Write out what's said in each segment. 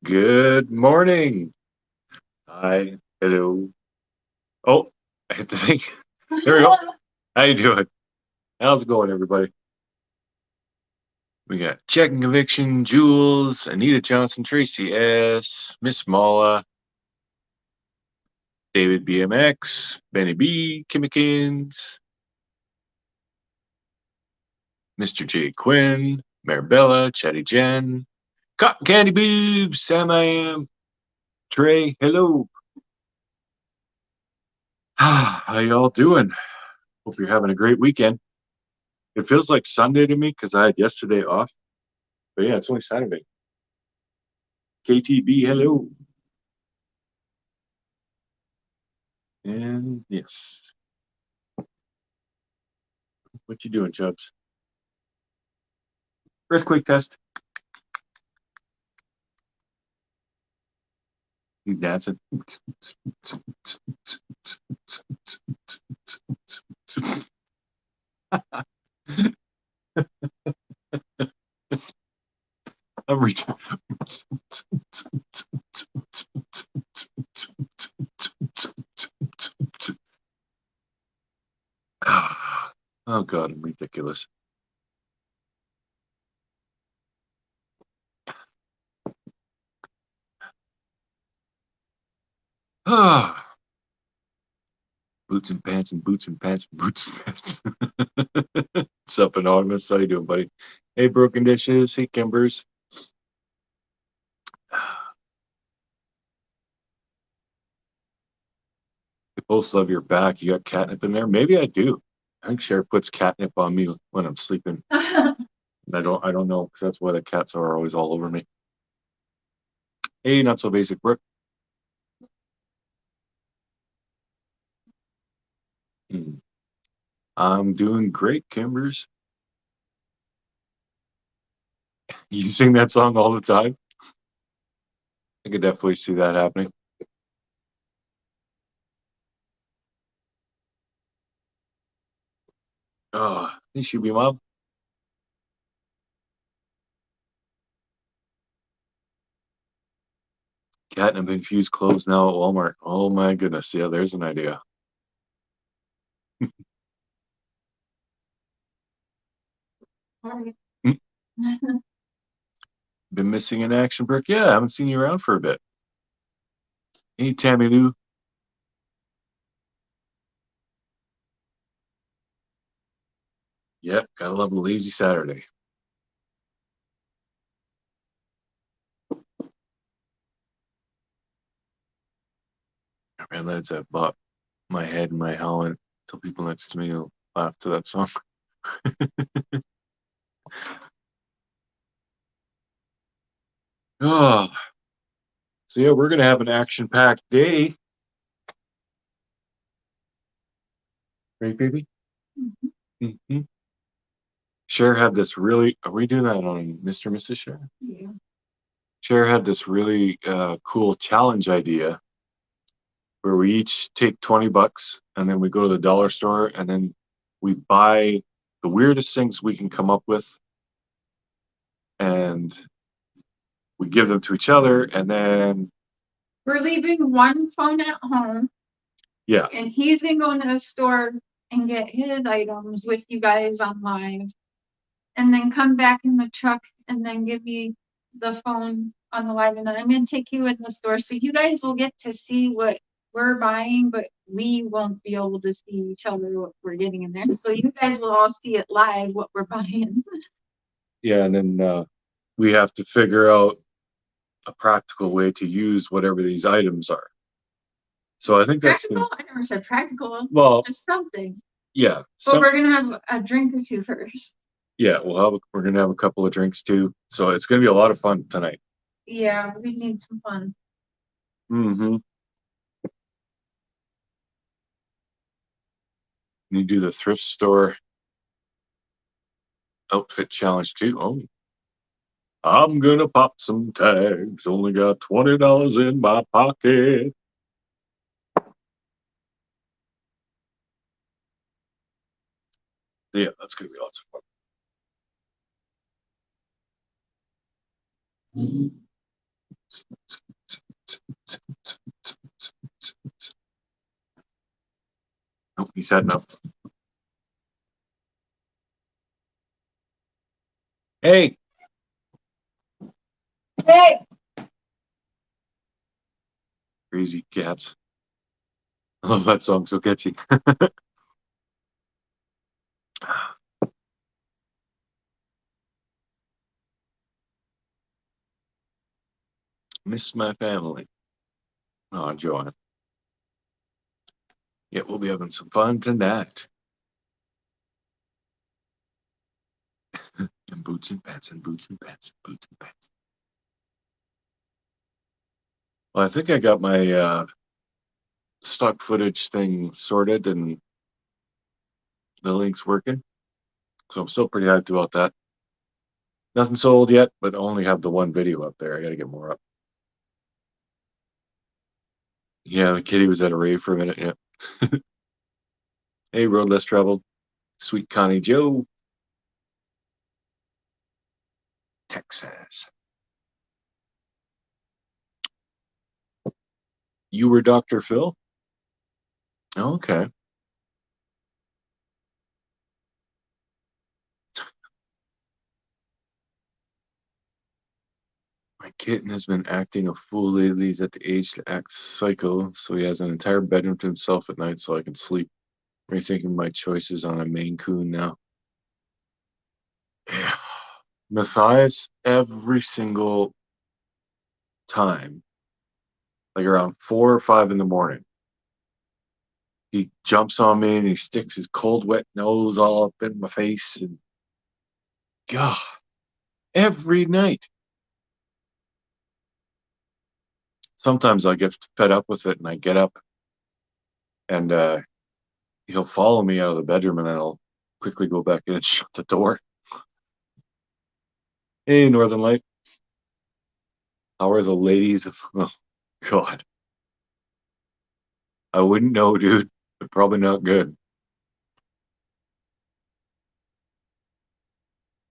Good morning. Hi. Hello. Oh, I hit the thing. There we go. How you doing? How's it going, everybody? We got Check and Conviction, Jules, Anita Johnson, Tracy S, Miss Mala, David BMX, Benny B, Kimmikins, Mr. J Quinn, Marabella, Chatty Jen, Cotton Candy Boobs, Sam I am, Trey, hello. How y'all doing? Hope you're having a great weekend. It feels like Sunday to me because I had yesterday off. But yeah, it's only Saturday. KTB, hello. And yes. What you doing, Chubbs? Earthquake test. He's dancing. I'm reaching. Oh God, I'm ridiculous. Boots and pants and boots and pants and boots and pants. What's up, Anonymous? How you doing, buddy? Hey, Broken Dishes. Hey, Kimbers. You both love your back. You got catnip in there? Maybe I do. I think Cher puts catnip on me when I'm sleeping. I don't know because that's why the cats are always all over me. Hey, not so basic, Brooke. Hmm. I'm doing great, Kimbers. You sing that song all the time? I could definitely see that happening. Oh, you should be mom. Catnip infused clothes now at Walmart. Oh my goodness. Yeah, there's an idea. Been missing in action, Brooke? Yeah, I haven't seen you around for a bit. Hey, Tammy Lou. Yep, gotta love a lazy Saturday. I realized I bought my head and my helmet till people next to me will laugh to that song. Oh, so yeah, we're gonna have an action-packed day, right, baby? Mm-hmm. Cher had this really. Are we doing that on Mr. and Mrs. Cher? Yeah. Cher had this really cool challenge idea where we each take $20 and then we go to the dollar store and then we buy the weirdest things we can come up with and we give them to each other and then we're leaving one phone at home. Yeah. And he's gonna go into the store and get his items with you guys on live. And then come back in the truck and then give me the phone on the live. And then I'm gonna take you in the store. So you guys will get to see what we're buying, but we won't be able to see each other what we're getting in there. So you guys will all see it live what we're buying. Yeah, and then we have to figure out a practical way to use whatever these items are. So I think that's practical. I never said practical. Well, just something. Yeah. But we're gonna have a drink or two first. Yeah, we're gonna have a couple of drinks too. So it's gonna be a lot of fun tonight. Yeah, we need some fun. Mm-hmm. You do the thrift store outfit challenge too. Oh, I'm gonna pop some tags. Only got $20 in my pocket. Yeah, that's gonna be lots of fun. Oh, he's had enough. Hey! Hey! Crazy cats. I love that song, so catchy. Miss my family. Oh, Joanna. Yeah, we'll be having some fun tonight. And boots and pants and boots and pants and boots and pants. Well, I think I got my stock footage thing sorted and the link's working. So I'm still pretty hyped about that. Nothing sold yet, but I only have the one video up there. I got to get more up. Yeah, the kitty was at a rave for a minute. Yeah. Hey, road less traveled. Sweet Connie Joe, Texas. You were Dr. Phil? Okay. My kitten has been acting a fool lately. He's at the age to act psycho, so he has an entire bedroom to himself at night so I can sleep. Rethinking my choices on a Maine Coon now. Yeah. Matthias, every single time, like around 4 or 5 in the morning, he jumps on me and he sticks his cold, wet nose all up in my face. And God, every night. Sometimes I get fed up with it and I get up and he'll follow me out of the bedroom and then I'll quickly go back in and shut the door. Hey, Northern Light. How are the ladies? Oh, God. I wouldn't know, dude. They're probably not good.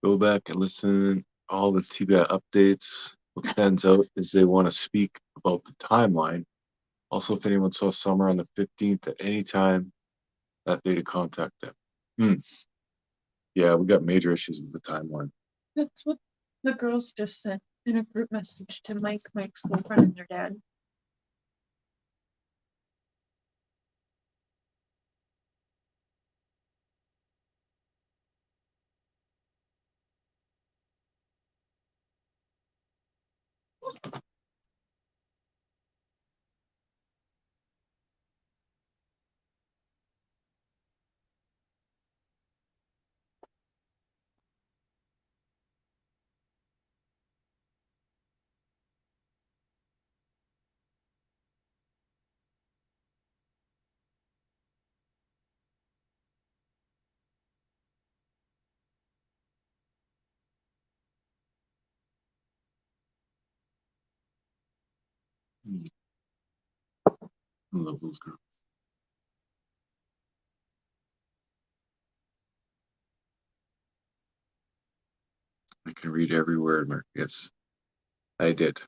Go back and listen all the Tibet updates. What stands out is they want to speak about the timeline. Also, if anyone saw Summer on the 15th at any time that day to contact them. Hmm. Yeah, we got major issues with the timeline. That's what the girls just sent in a group message to Mike's girlfriend and their dad. Hmm. I love those girls. I can read every word, Mark. Yes, I did.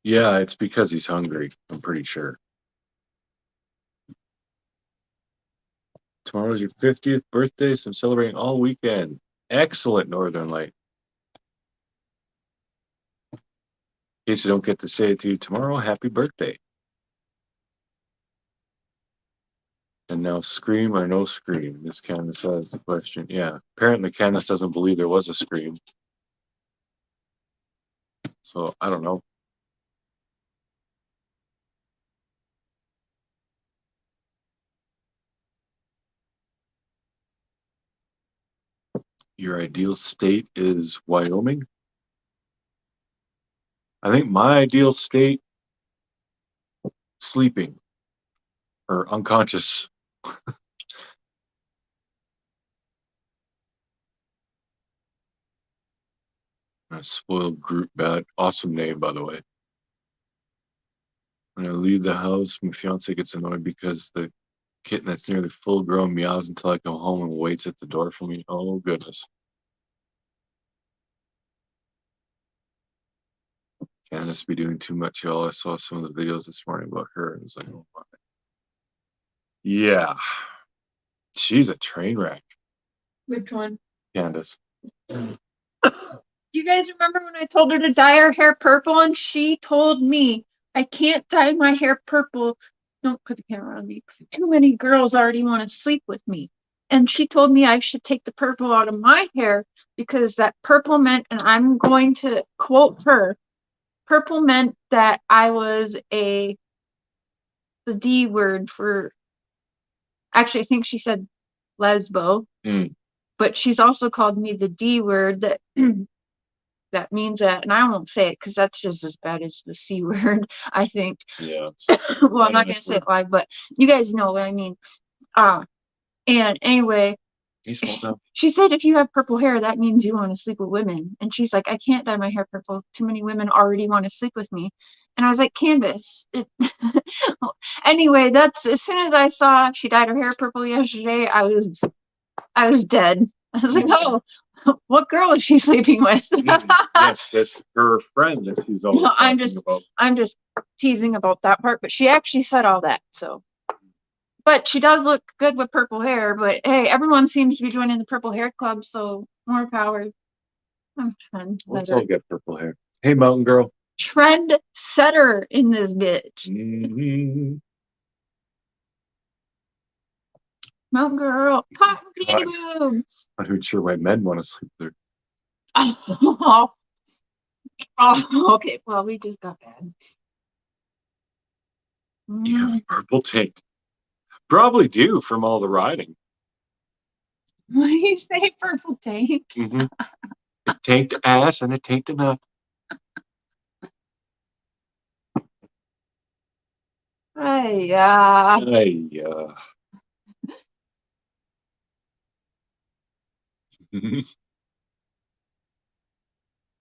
Yeah, it's because he's hungry. I'm pretty sure. Tomorrow's your 50th birthday, so I'm celebrating all weekend. Excellent, Northern Light. In case you don't get to say it to you tomorrow, happy birthday. And now, scream or no scream? Miss Candace has the question. Yeah, apparently Candace doesn't believe there was a scream. So I don't know. Your ideal state is Wyoming. I think my ideal state, sleeping or unconscious. A spoiled group bad. Awesome name, by the way. When I leave the house, my fiance gets annoyed because the kitten that's nearly full grown meows until I come home and waits at the door for me. Oh, goodness. Candace be doing too much, y'all. I saw some of the videos this morning about her and was like, oh my. Yeah. She's a train wreck. Which one? Candace. Do you guys remember when I told her to dye her hair purple and she told me I can't dye my hair purple? Don't put the camera on me. Too many girls already want to sleep with me. And she told me I should take the purple out of my hair because that purple meant, and I'm going to quote her, purple meant that I was the D word for, actually, I think she said lesbo, but she's also called me the D word that that means that, and I won't say it because that's just as bad as the C word, I think. Yeah. Well, I'm not gonna say it live, but you guys know what I mean. And anyway, she said if you have purple hair, that means you want to sleep with women. And she's like, I can't dye my hair purple. Too many women already want to sleep with me. And I was like, Candace. Anyway, that's as soon as I saw she dyed her hair purple yesterday, I was dead. I was like, oh, what girl is she sleeping with? Yes, that's her friend that she's always talking about. I'm just teasing about that part, but she actually said all that, so. But she does look good with purple hair, but hey, everyone seems to be joining the purple hair club, so more power. I'm trend Let's all get purple hair. Hey, mountain girl. Trend setter in this bitch. Mountain girl. Cotton candy boobs. I heard sure why men want to sleep there. Oh, okay. Well, we just got bad. You have purple tank. Probably do from all the riding. What do you say, purple tank? It tanked the ass and it tanked the nut.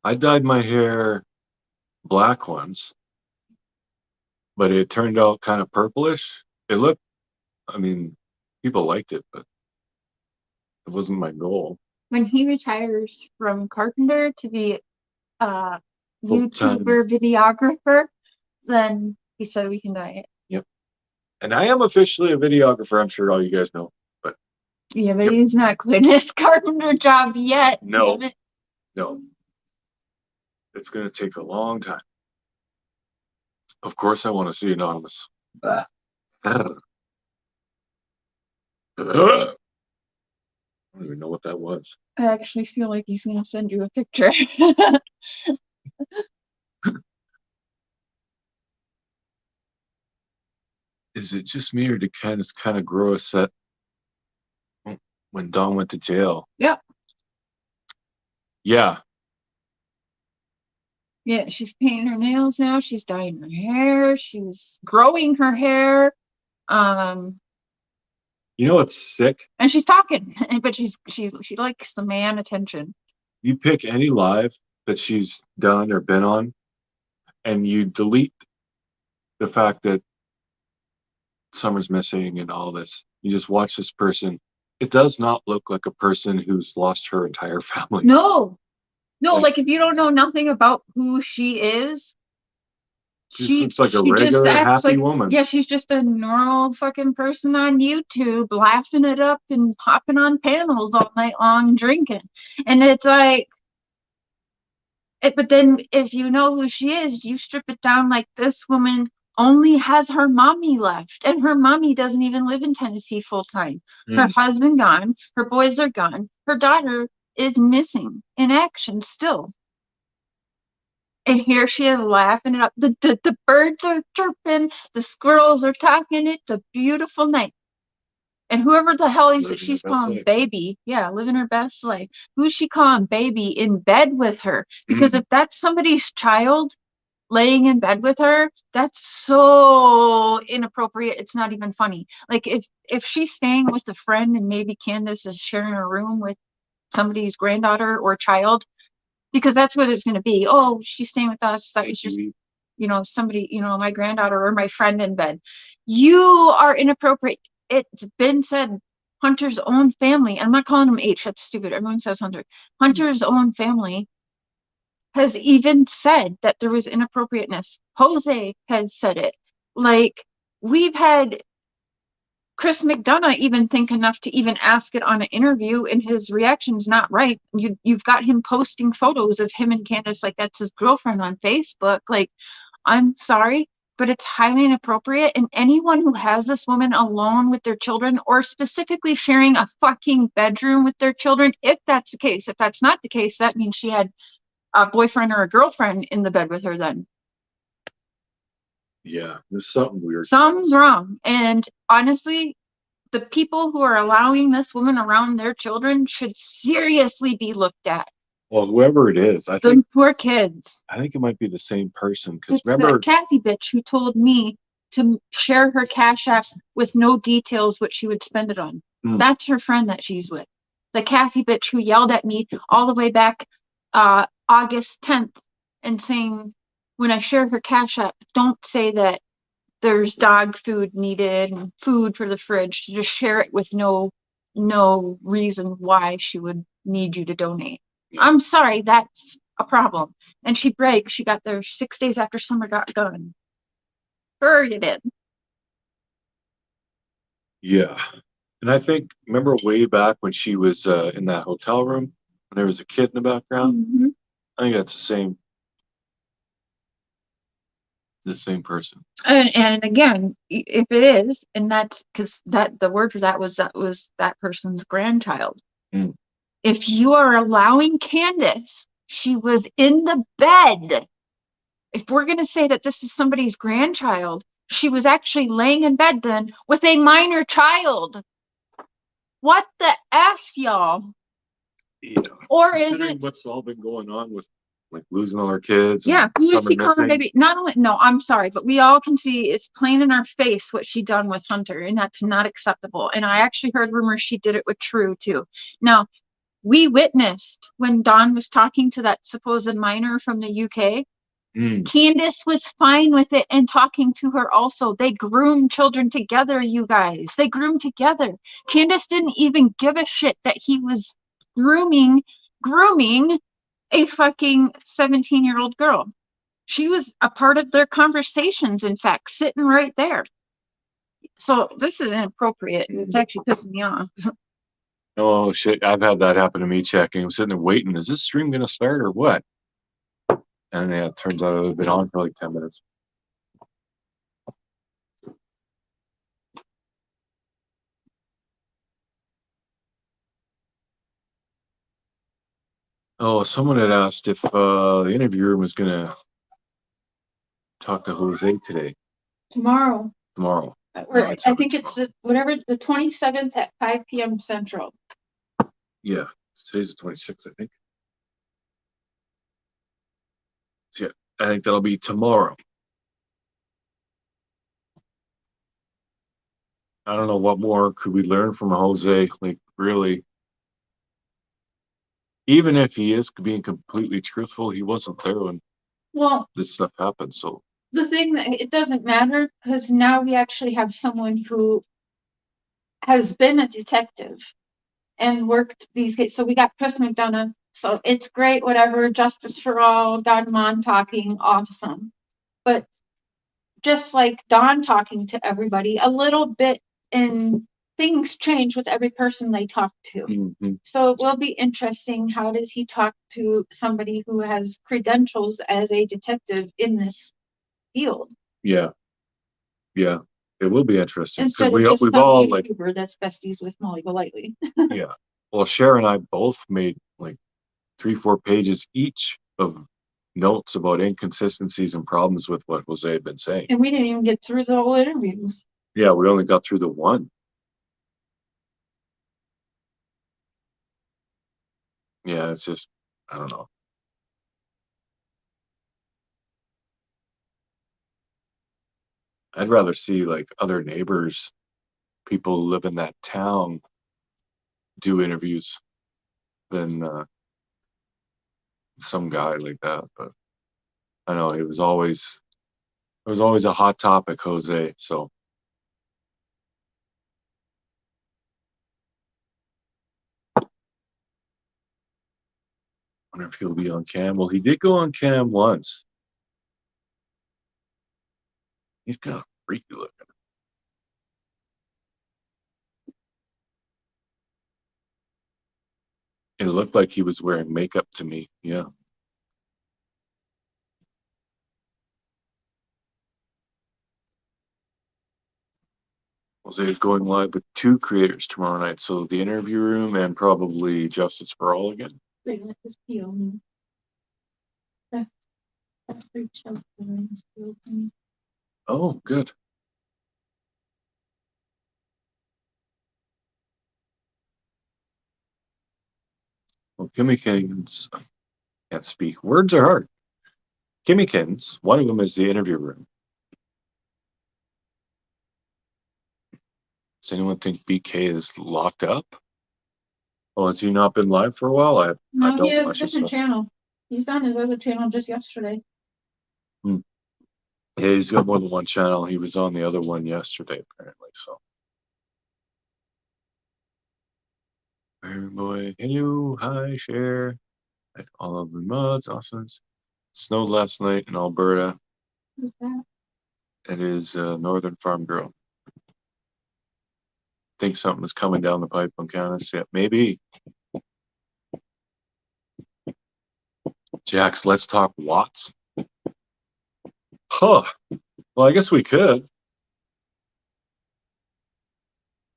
I dyed my hair black once, but it turned out kind of purplish. It looked, I mean, people liked it, but it wasn't my goal. When he retires from carpenter to be a YouTuber videographer, then he said we can dye it. Yep. And I am officially a videographer. I'm sure all you guys know, but yeah, but he's not quitting his carpenter job yet. No, no. It's going to take a long time. Of course, I want to see Anonymous. I don't even know what that was. I actually feel like he's going to send you a picture. Is it just me, or did Candace kind of grow a set when Dawn went to jail? Yep. Yeah. Yeah, she's painting her nails now. She's dyeing her hair. She's growing her hair. You know what's sick? And she's talking, but she likes the man attention. You pick any live that she's done or been on, and you delete the fact that Summer's missing and all this. You just watch this person. It does not look like a person who's lost her entire family. No, like if you don't know nothing about who she is, she looks like a regular happy woman. Yeah, she's just a normal fucking person on YouTube, laughing it up and hopping on panels all night long, drinking. And it's like, but then if you know who she is, you strip it down like this woman only has her mommy left, and her mommy doesn't even live in Tennessee full time. Her husband gone, her boys are gone, her daughter is missing in action still. And here she is laughing it up. The birds are chirping, the squirrels are talking. It's a beautiful night. And whoever the hell she's calling baby, yeah, living her best life. Who's she calling baby in bed with her? Because if that's somebody's child laying in bed with her, that's so inappropriate. It's not even funny. Like if she's staying with a friend and maybe Candace is sharing a room with somebody's granddaughter or child, because that's what it's going to be. Oh, she's staying with us. That was just, somebody, my granddaughter or my friend in bed. You are inappropriate. it's been said, Hunter's own family, I'm not calling him H, that's stupid. Everyone says Hunter. Hunter's own family has even said that there was inappropriateness. Jose has said it. Like, we've had Chris McDonough even think enough to even ask it on an interview, and his reaction's not right. You've got him posting photos of him and Candace like that's his girlfriend on Facebook. Like, I'm sorry, but it's highly inappropriate. And anyone who has this woman alone with their children, or specifically sharing a fucking bedroom with their children, if that's the case, if that's not the case, that means she had a boyfriend or a girlfriend in the bed with her then. Yeah, there's something weird. Something's wrong. And honestly, the people who are allowing this woman around their children should seriously be looked at. Well, whoever it is, I Those think poor kids. I think it might be the same person because It's remember that Kathy bitch who told me to share her Cash App with no details what she would spend it on. That's her friend that she's with. The Kathy bitch who yelled at me all the way back August 10th and saying, when I share her Cash App, don't say that there's dog food needed and food for the fridge, to just share it with no reason why she would need you to donate. Yeah. I'm sorry, that's a problem. And she bragged she got there 6 days after summer got done. Sure you did. Yeah. And I think, remember way back when she was in that hotel room, and there was a kid in the background? Mm-hmm. I think that's the same person. And again, if it is, and that's because that the word for that was that person's grandchild. Mm. If you are allowing Candace, she was in the bed. If we're going to say that this is somebody's grandchild, she was actually laying in bed then with a minor child. What the F, y'all? Yeah. Or is it what's all been going on with like losing all our kids? Yeah, who is she calling baby? Not only, no, I'm sorry, but we all can see it's plain in our face what she done with Hunter, and that's not acceptable. And I actually heard rumors she did it with True too. Now, we witnessed when Dawn was talking to that supposed minor from the UK. Candace was fine with it and talking to her also. They groomed children together, you guys. They groomed together. Candace didn't even give a shit that he was grooming a fucking 17-year-old girl. She was a part of their conversations, in fact, sitting right there. So this is inappropriate. It's actually pissing me off. Oh shit, I've had that happen to me checking. I'm sitting there waiting, is this stream gonna start or what? And yeah, it turns out it's been on for like 10 minutes. Oh, someone had asked if the interviewer was gonna talk to Jose today. Tomorrow. I think it's whatever, the 27th at 5 p.m. Central. Yeah, today's the 26th, I think. So, yeah, I think that'll be tomorrow. I don't know what more could we learn from Jose, like really. Even if he is being completely truthful, he wasn't there when this stuff happened. So the thing that it doesn't matter, because now we actually have someone who has been a detective and worked these cases. So we got Chris McDonough. So it's great, whatever, justice for all, Don Mon talking, awesome. But just like Don talking to everybody, a little bit in things change with every person they talk to. Mm-hmm. So it will be interesting. How does he talk to somebody who has credentials as a detective in this field? Yeah. Yeah. It will be interesting. Instead of just we've all YouTuber like, that's besties with Molly Golightly. Yeah. Well, Cher and I both made like 3-4 pages each of notes about inconsistencies and problems with what Jose had been saying. And we didn't even get through the whole interviews. Yeah, we only got through the one. Yeah, it's just, I don't know. I'd rather see like other neighbors, people who live in that town, do interviews than some guy like that. But I know it was always a hot topic, Jose. So wonder if he'll be on cam. Well, he did go on cam once. He's kind of freaky looking. It looked like he was wearing makeup to me. Yeah. Jose is going live with 2 creators tomorrow night. So the interview room and probably Justice for All again. Oh, good. Well, Kimmykins can't speak. Words are hard. Kimmykins, one of them is the interview room. Does anyone think BK is locked up? Oh, has he not been live for a while? I No, don't he has a watch his different stuff. channel. He's on his other channel just yesterday. Yeah, he's got more than one channel. He was on the other one yesterday, apparently. So, Prairie boy, hello, hi, Cher. Like all of the mods, awesome. Snowed last night in Alberta. Who's that? It is Northern Farm Girl. Think something is coming down the pipe on Canis. Yeah, maybe. Jax, let's talk Watts. Huh. Well, I guess we could.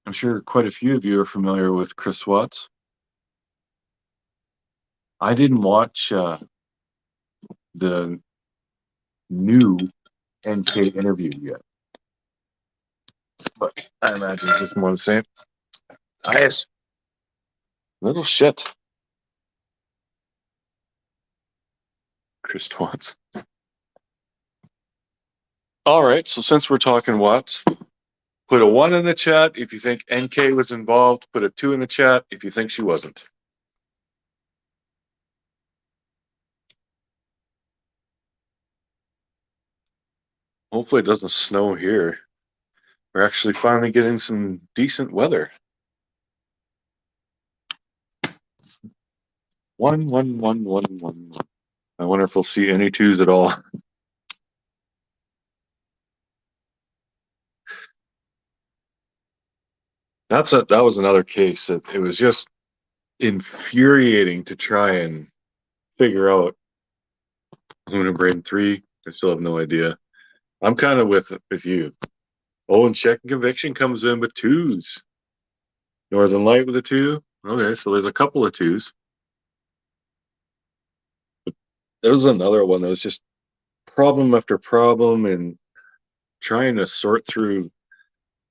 I'm sure quite a few of you are familiar with Chris Watts. I didn't watch the new NK interview yet, but I imagine it's just more the same. Nice. Little shit. Chris Watts. All right, so since we're talking Watts, put a 1 in the chat if you think NK was involved. Put a 2 in the chat if you think she wasn't. Hopefully it doesn't snow here. We're actually finally getting some decent weather. 1, 1, 1, 1, 1, 1. I wonder if we'll see any 2s at all. That was another case. It was just infuriating to try and figure out Luna Brain 3. I still have no idea. I'm kind of with you. Oh, and Check and Conviction comes in with 2s. Northern Light with a 2. Okay, so there's a couple of 2s. But there was another one that was just problem after problem and trying to sort through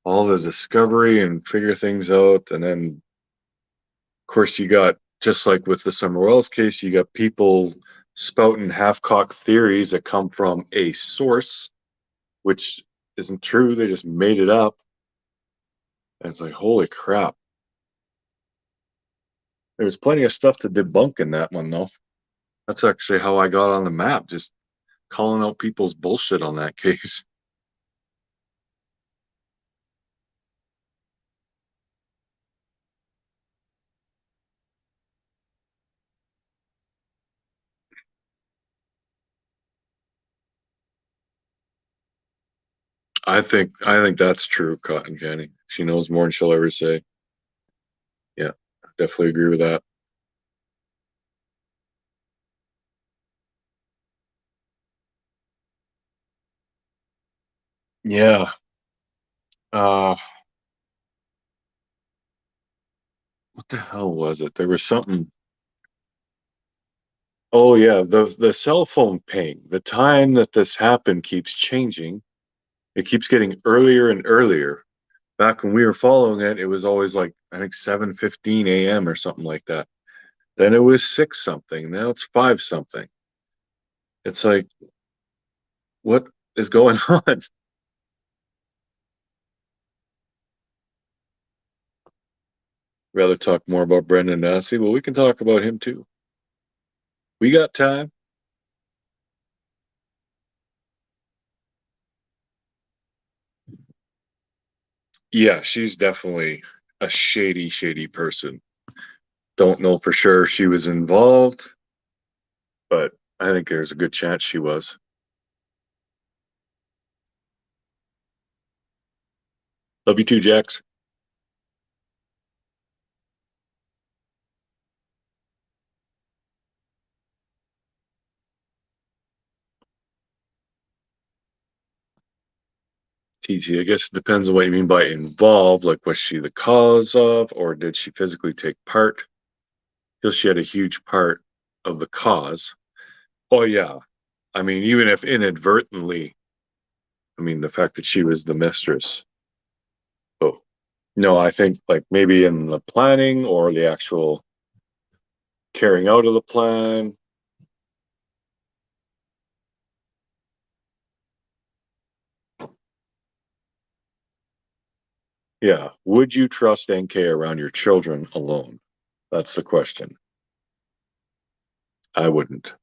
all the discovery and figure things out. And then, of course, you got, just like with the Summer Wells case, you got people spouting half-cocked theories that come from a source, which isn't true. They just made it up. And it's like, holy crap. There was plenty of stuff to debunk in that one, though. That's actually how I got on the map, just calling out people's bullshit on that case. I think that's true, Cotton Candy. She knows more than she'll ever say. Yeah, definitely agree with that. Yeah. Uh, what the hell was it? There was something. Oh yeah, the cell phone ping. The time that this happened keeps changing. It keeps getting earlier and earlier. Back when we were following it, it was always like I think 7:15 a.m. or something like that. Then it was 6 something. Now it's 5 something. It's like, what is going on? Rather talk more about Brendan Dassey. Well, we can talk about him too. We got time. Yeah, she's definitely a shady, shady person. Don't know for sure she was involved. but I think there's a good chance she was. Love you too, Jax. TT, I guess it depends on what you mean by involved. Like, was she the cause of, or did she physically take part? Feel she had a huge part of the cause. Oh, yeah. I mean, even if inadvertently, I mean, the fact that she was the mistress. Oh, no, I think like maybe in the planning or the actual carrying out of the plan. Yeah. Would you trust NK around your children alone? That's the question. I wouldn't.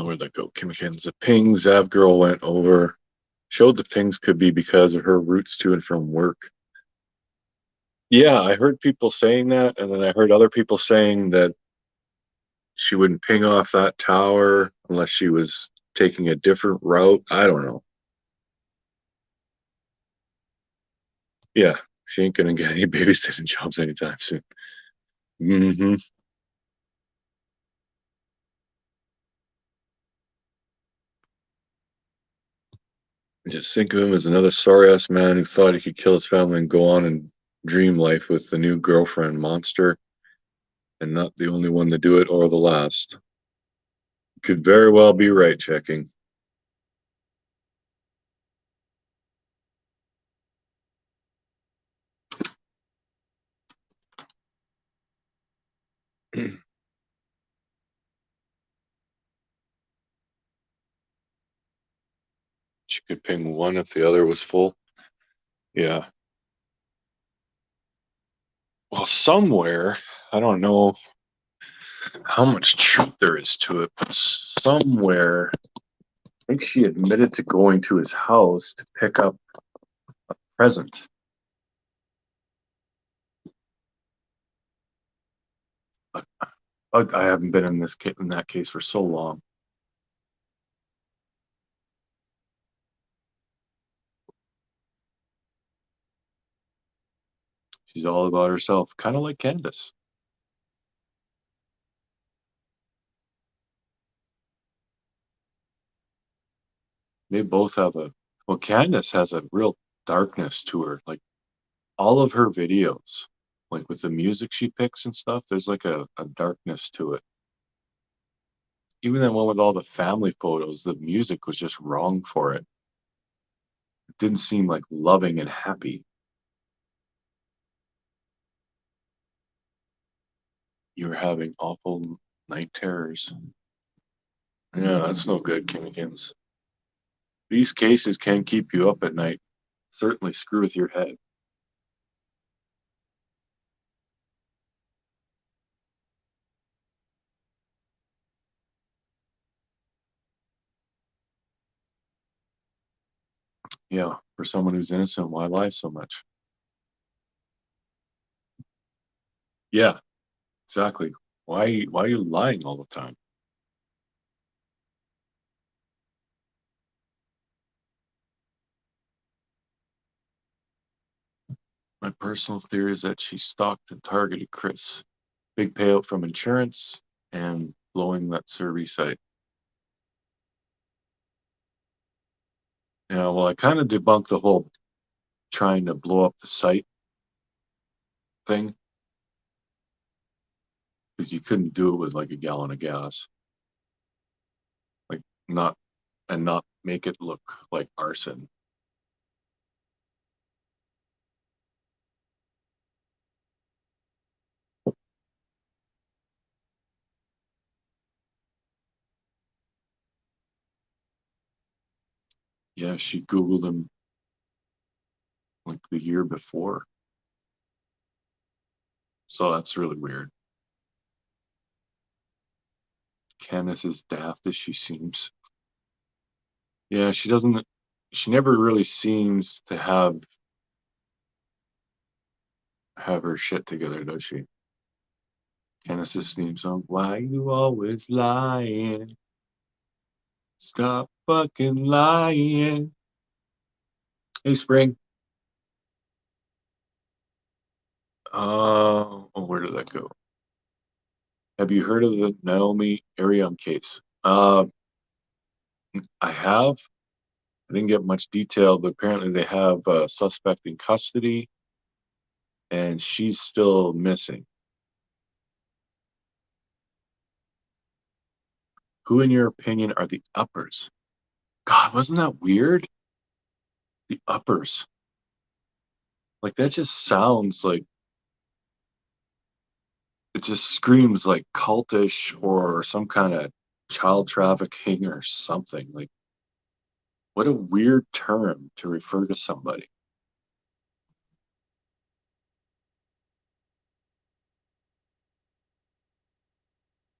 Where'd that go? Kim McKinnon's a ping. Zav girl went over. Showed the things could be because of her routes to and from work. Yeah, I heard people saying that, and then I heard other people saying that she wouldn't ping off that tower unless she was taking a different route. I don't know. Yeah, she ain't gonna get any babysitting jobs anytime soon. Hmm. Just think of him as another sorry ass man who thought he could kill his family and go on and dream life with the new girlfriend monster, and not the only one to do it or the last. Could very well be right checking. She could ping one if the other was full. Yeah. Well, somewhere, I don't know how much truth there is to it, but somewhere, I think she admitted to going to his house to pick up a present. But I haven't been in that case for so long. She's all about herself, kind of like Candace. They both have well, Candace has a real darkness to her. Like all of her videos, like with the music she picks and stuff, there's like a darkness to it. Even that one with all the family photos, the music was just wrong for it. It didn't seem like loving and happy. You were having awful night terrors. Yeah, that's no good, Kimmikins. These cases can keep you up at night. Certainly screw with your head. Yeah, for someone who's innocent, why lie so much? Yeah, exactly. Why are you lying all the time? My personal theory is that she stalked and targeted Chris. Big payout from insurance and blowing that survey site. Yeah, well, I kind of debunked the whole trying to blow up the site thing because you couldn't do it with like a gallon of gas, like not and not make it look like arson. Yeah, she Googled him like the year before, so that's really weird. Candace is daft as she seems. Yeah, she doesn't. she never really seems to have her shit together, does she? Candace's theme song. Why you always lying? Stop fucking lying. Hey, Spring. Where did that go? Have you heard of the Naomi Ariam case? I have. I didn't get much detail, but apparently they have a suspect in custody, and she's still missing. Who, in your opinion, are the uppers? God, wasn't that weird? The uppers. Like that just sounds like it just screams like cultish or some kind of child trafficking or something. Like what a weird term to refer to somebody.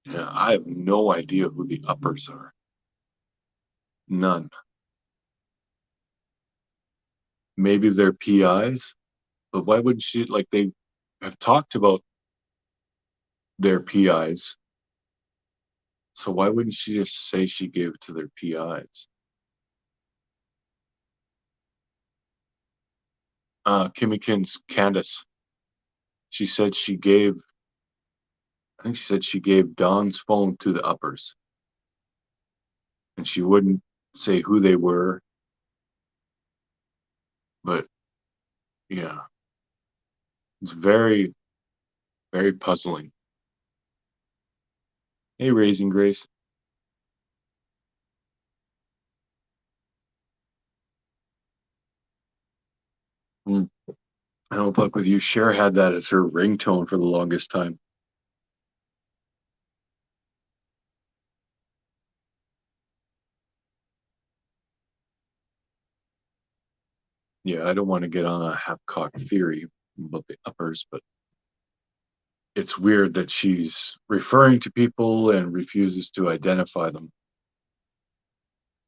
Yeah, I have no idea who the uppers are. None. Maybe they're PIs, but why wouldn't she like they have talked about their PIs? So why wouldn't she just say she gave it to their PIs? Kimmikins Candace. She said she gave I think she said she gave Don's phone to the uppers. And she wouldn't say who they were, but yeah, it's very, very puzzling. Hey, Raising Grace. Mm, I don't fuck with you. Cher had that as her ringtone for the longest time. Yeah, I don't want to get on a half-cocked theory about the uppers, but it's weird that she's referring to people and refuses to identify them.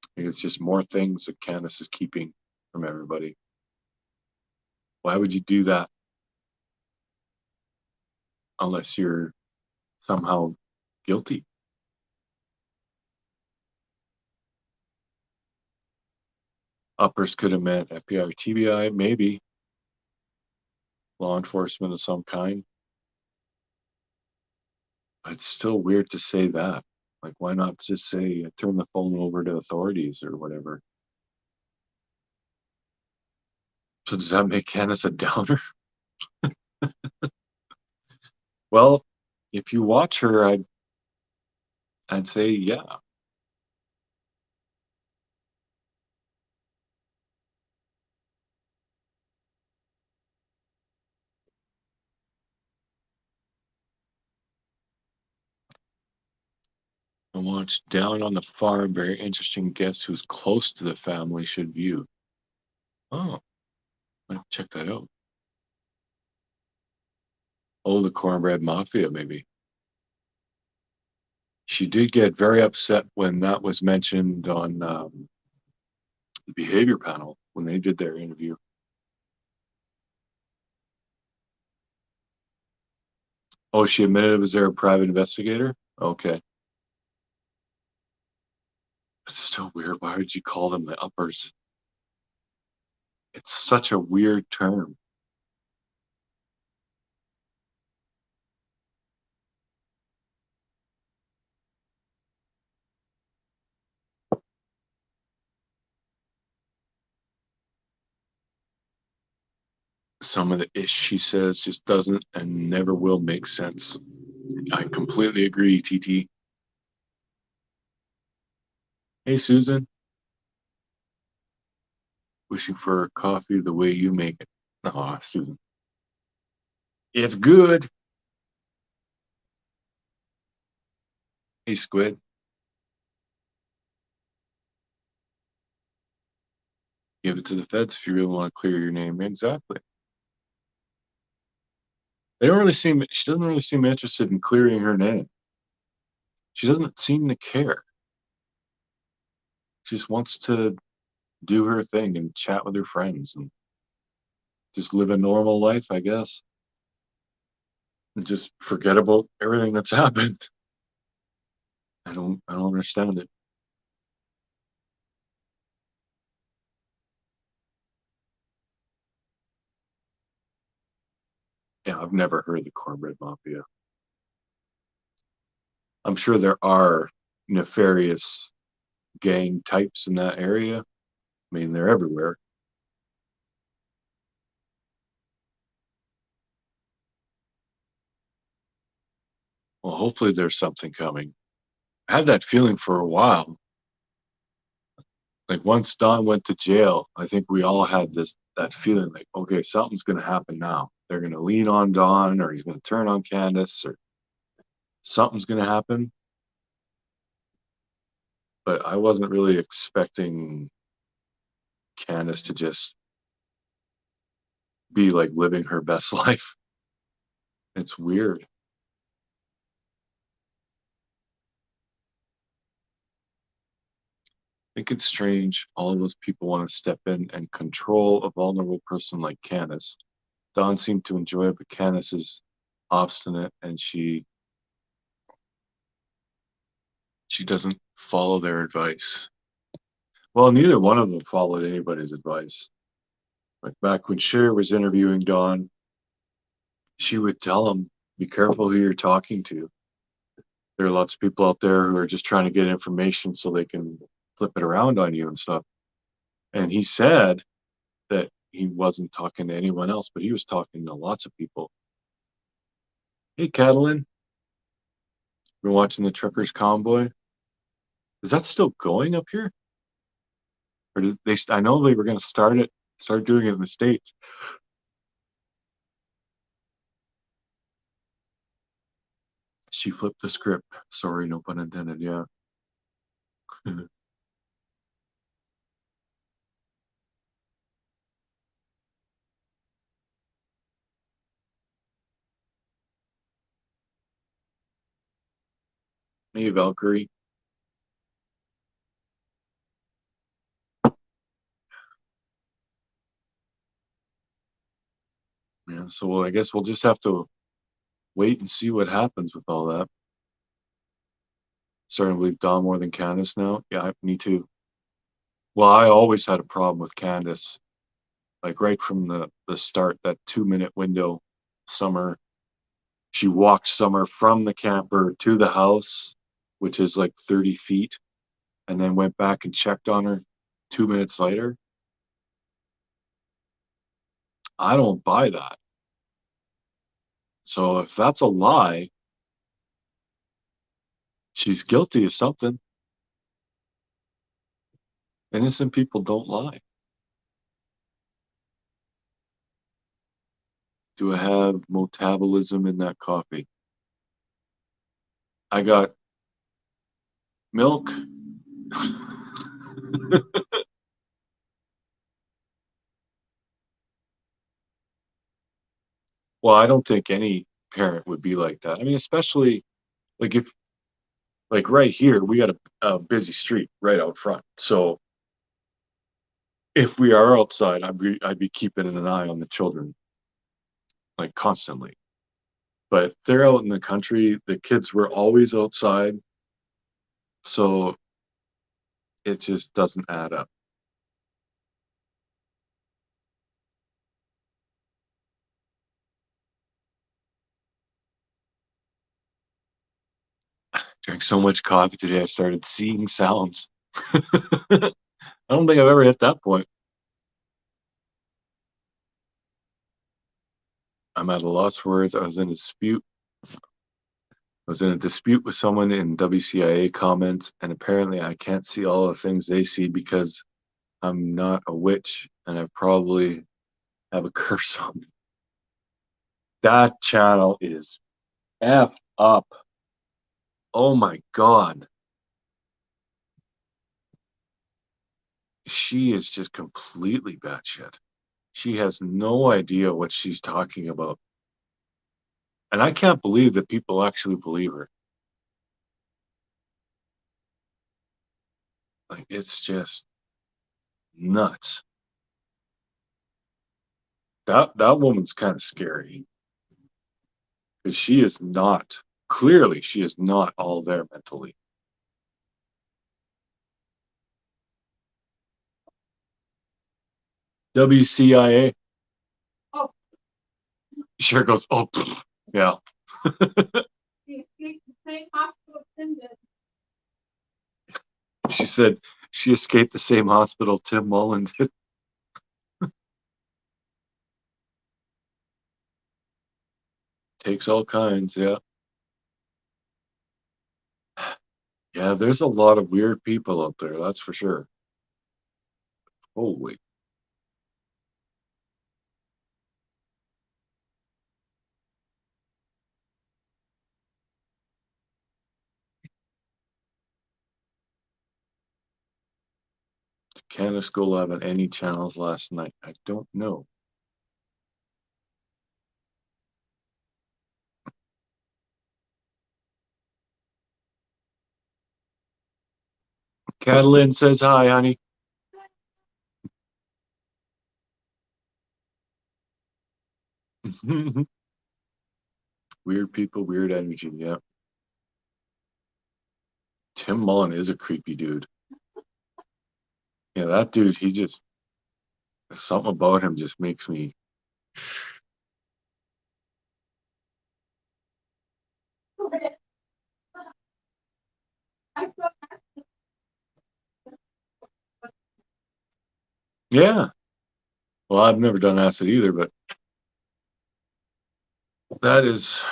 I think it's just more things that Candace is keeping from everybody. Why would you do that unless you're somehow guilty? Uppers could have meant FBI or TBI, maybe law enforcement of some kind. But it's still weird to say that. Like, why not just say turn the phone over to authorities or whatever? So does that make Candace a downer? Well, if you watch her, I'd say yeah. I watched Down on the Farm. Very interesting guest who's close to the family should view. Oh, I'll check that out. Oh, the Cornbread Mafia, maybe. She did get very upset when that was mentioned on the behavior panel when they did their interview. Oh, she admitted it was there a private investigator? Okay. It's still weird. Why would you call them the uppers? It's such a weird term. Some of the ish she says just doesn't and never will make sense. I completely agree, TT. Hey, Susan. Wishing for a coffee the way you make it. Aw, Susan. It's good. Hey, Squid. Give it to the feds if you really want to clear your name. Exactly. They don't really seem. She doesn't really seem interested in clearing her name. She doesn't seem to care. She just wants to do her thing and chat with her friends and just live a normal life, I guess. And just forget about everything that's happened. I don't understand it. Yeah, I've never heard of the cornbread mafia. I'm sure there are nefarious gang types in that area. I mean, they're everywhere. Well, hopefully there's something coming. I had that feeling for a while. Like once Don went to jail, I think we all had this that feeling like, okay, something's gonna happen now. They're gonna lean on Don or he's gonna turn on Candace or something's gonna happen. But I wasn't really expecting Candace to just be like living her best life. It's weird. I think it's strange all of those people want to step in and control a vulnerable person like Candace. Dawn seemed to enjoy it, but Candace is obstinate and she doesn't follow their advice. Well, neither one of them followed anybody's advice. Like back when Cher was interviewing Dawn, she would tell him, be careful who you're talking to. There are lots of people out there who are just trying to get information so they can flip it around on you and stuff. And he said that he wasn't talking to anyone else, but he was talking to lots of people. Hey, Catalin, been watching the Truckers Convoy. Is that still going up here? Or did they? I know they were going to start doing it in the States. She flipped the script. Sorry, no pun intended. Yeah. Hey, Valkyrie. Yeah. So I guess we'll just have to wait and see what happens with all that. Starting to believe Dom more than Candace now. Yeah, me too. Well, I always had a problem with Candace, like right from the start, that 2 minute window. Summer, she walked Summer from the camper to the house, which is like 30 feet, and then went back and checked on her 2 minutes later. I don't buy that. So if that's a lie, she's guilty of something. Innocent people don't lie. Do I have metabolism in that coffee? I got milk. Well, I don't think any parent would be like that. I mean, especially like if like right here, we got a busy street right out front. So if we are outside, I'd be keeping an eye on the children like constantly. But they're out in the country. The kids were always outside, so it just doesn't add up. Drank so much coffee today, I started seeing sounds. I don't think I've ever hit that point. I'm at a loss for words. I was in a dispute with someone in WCIA comments, and apparently I can't see all the things they see because I'm not a witch and I probably have a curse on me. That channel is effed up. Oh my God. She is just completely batshit. She has no idea what she's talking about. And I can't believe that people actually believe her. Like, it's just nuts. That woman's kind of scary. Because she is not, clearly, she is not all there mentally. WCIA. Oh. Cher goes, oh, pfft. Yeah. She escaped the same hospital Tim did. She said she escaped the same hospital Tim Mullen did. Takes all kinds, yeah. Yeah, there's a lot of weird people out there, that's for sure. Holy. Did Canada's go live on any channels last night? I don't know. Catalin says hi, honey. Weird people, weird energy, yeah. Tim Mullen is a creepy dude. Yeah, that dude, he just, something about him just makes me. Yeah. Well, I've never done acid either, but that is.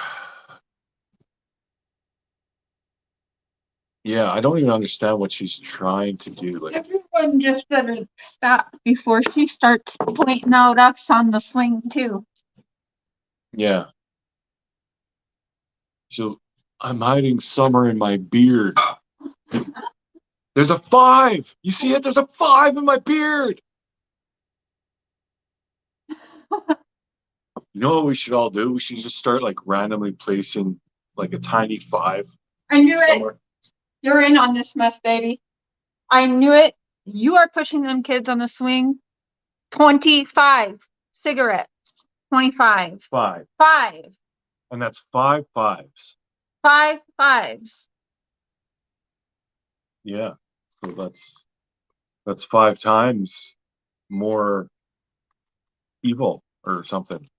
Yeah, I don't even understand what she's trying to do. Like, everyone just better stop before she starts pointing out us on the swing too. yeah. I'm hiding summer in my beard. There's a 5. You see it? There's a 5 in my beard. You know what we should all do? We should just start like randomly placing like a tiny 5. I knew somewhere. it. You're in on this mess, baby. I knew it. You are pushing them kids on the swing. 25 cigarettes. 25. 5. 5. And that's 5 5s. 5 5s. Yeah. So that's 5 times more evil or something.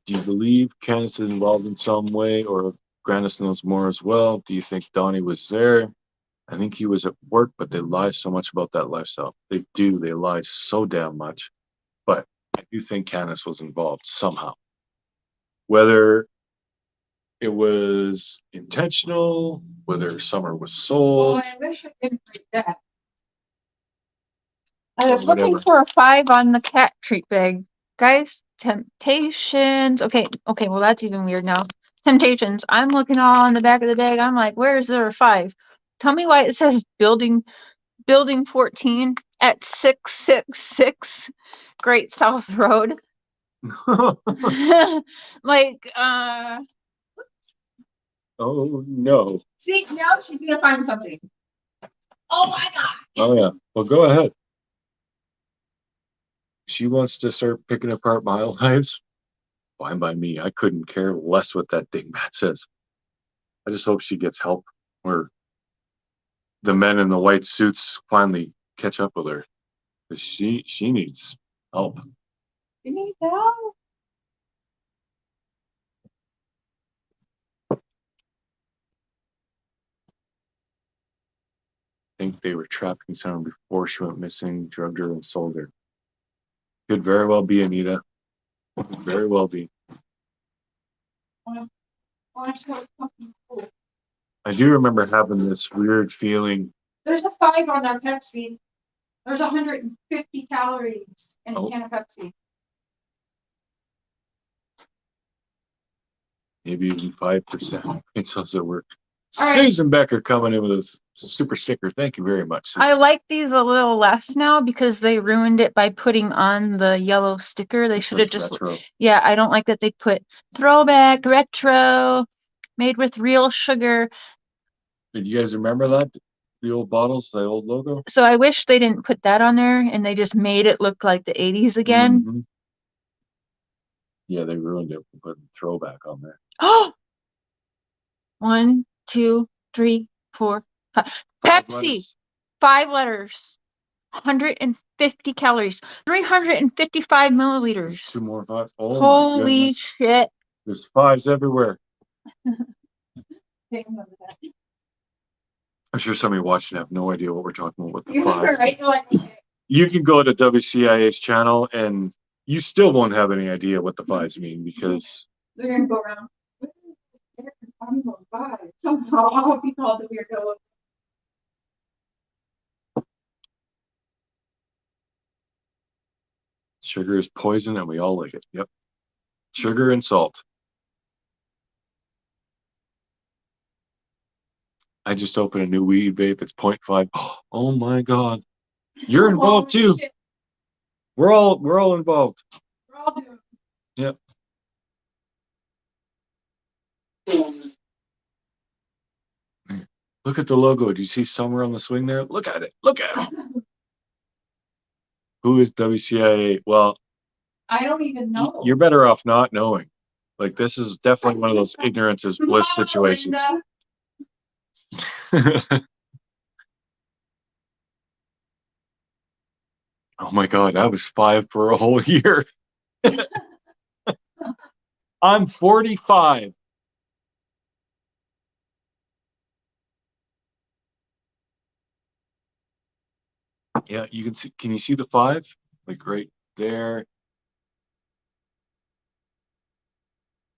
Do you believe Candace is involved in some way, or Grandis knows more as well? Do you think Donnie was there? I think he was at work, but they lie so much about that lifestyle. They do. They lie so damn much. But I do think Candace was involved somehow. Whether it was intentional, whether Summer was sold. Oh, I wish I could read that. I was whatever. looking for a 5 on the cat treat bag. Guys, Temptations. Okay, well that's even weird now. Temptations. I'm looking all on the back of the bag. I'm like, where is there a 5? Tell me why it says building 14 at 666 Great South Road. Like, Oh no. see, now she's gonna find something. Oh my god. Oh yeah. Well, go ahead. She wants to start picking apart my lives. Fine by me. I couldn't care less what that dingbat says. I just hope she gets help, or the men in the white suits finally catch up with her. Because she needs help. You need help. I think they were trafficking someone before she went missing, drugged her, and sold her. Could very well be, Anita. Could very well be. I do remember having this weird feeling. There's a 5 on our Pepsi. There's 150 calories in a can of Pepsi. Maybe even 5%. It doesn't work. All Susan Becker coming in with a super sticker. Thank you very much. I like these a little less now because they ruined it by putting on the yellow sticker. They should have just, retro. yeah, I don't like that they put throwback, retro, made with real sugar. Did you guys remember that? The old bottles, the old logo. So I wish they didn't put that on there and they just made it look like the 80s again. Mhm. Yeah, they ruined it for putting throwback on there. Oh, 1, 2, 3, 4, 5. Five Pepsi, letters. 5 letters, 150 calories, 355 milliliters. 2 more 5. Oh Holy my goodness. shit. There's 5s everywhere. I'm sure somebody watching have no idea what we're talking about with the 5. Right? You can go to WCIA's channel and you still won't have any idea what the 5s mean because They're gonna go around. Somehow I'll be called a weirdo. sugar is poison and we all like it. Yep. Sugar and salt. I just opened a new weed vape. It's 0.5. Oh my God. You're involved too. Shit. We're all involved. We're all doing. Yep. Look at the logo. Do you see Summer on the swing there? Look at it. Look at it. Who is WCIA? Well, I don't even know. you're better off not knowing. Like this is definitely one of those ignorance is bliss situations. Oh my God, I was 5 for a whole year. I'm 45. Yeah, you can see. Can you see the 5? Like right there,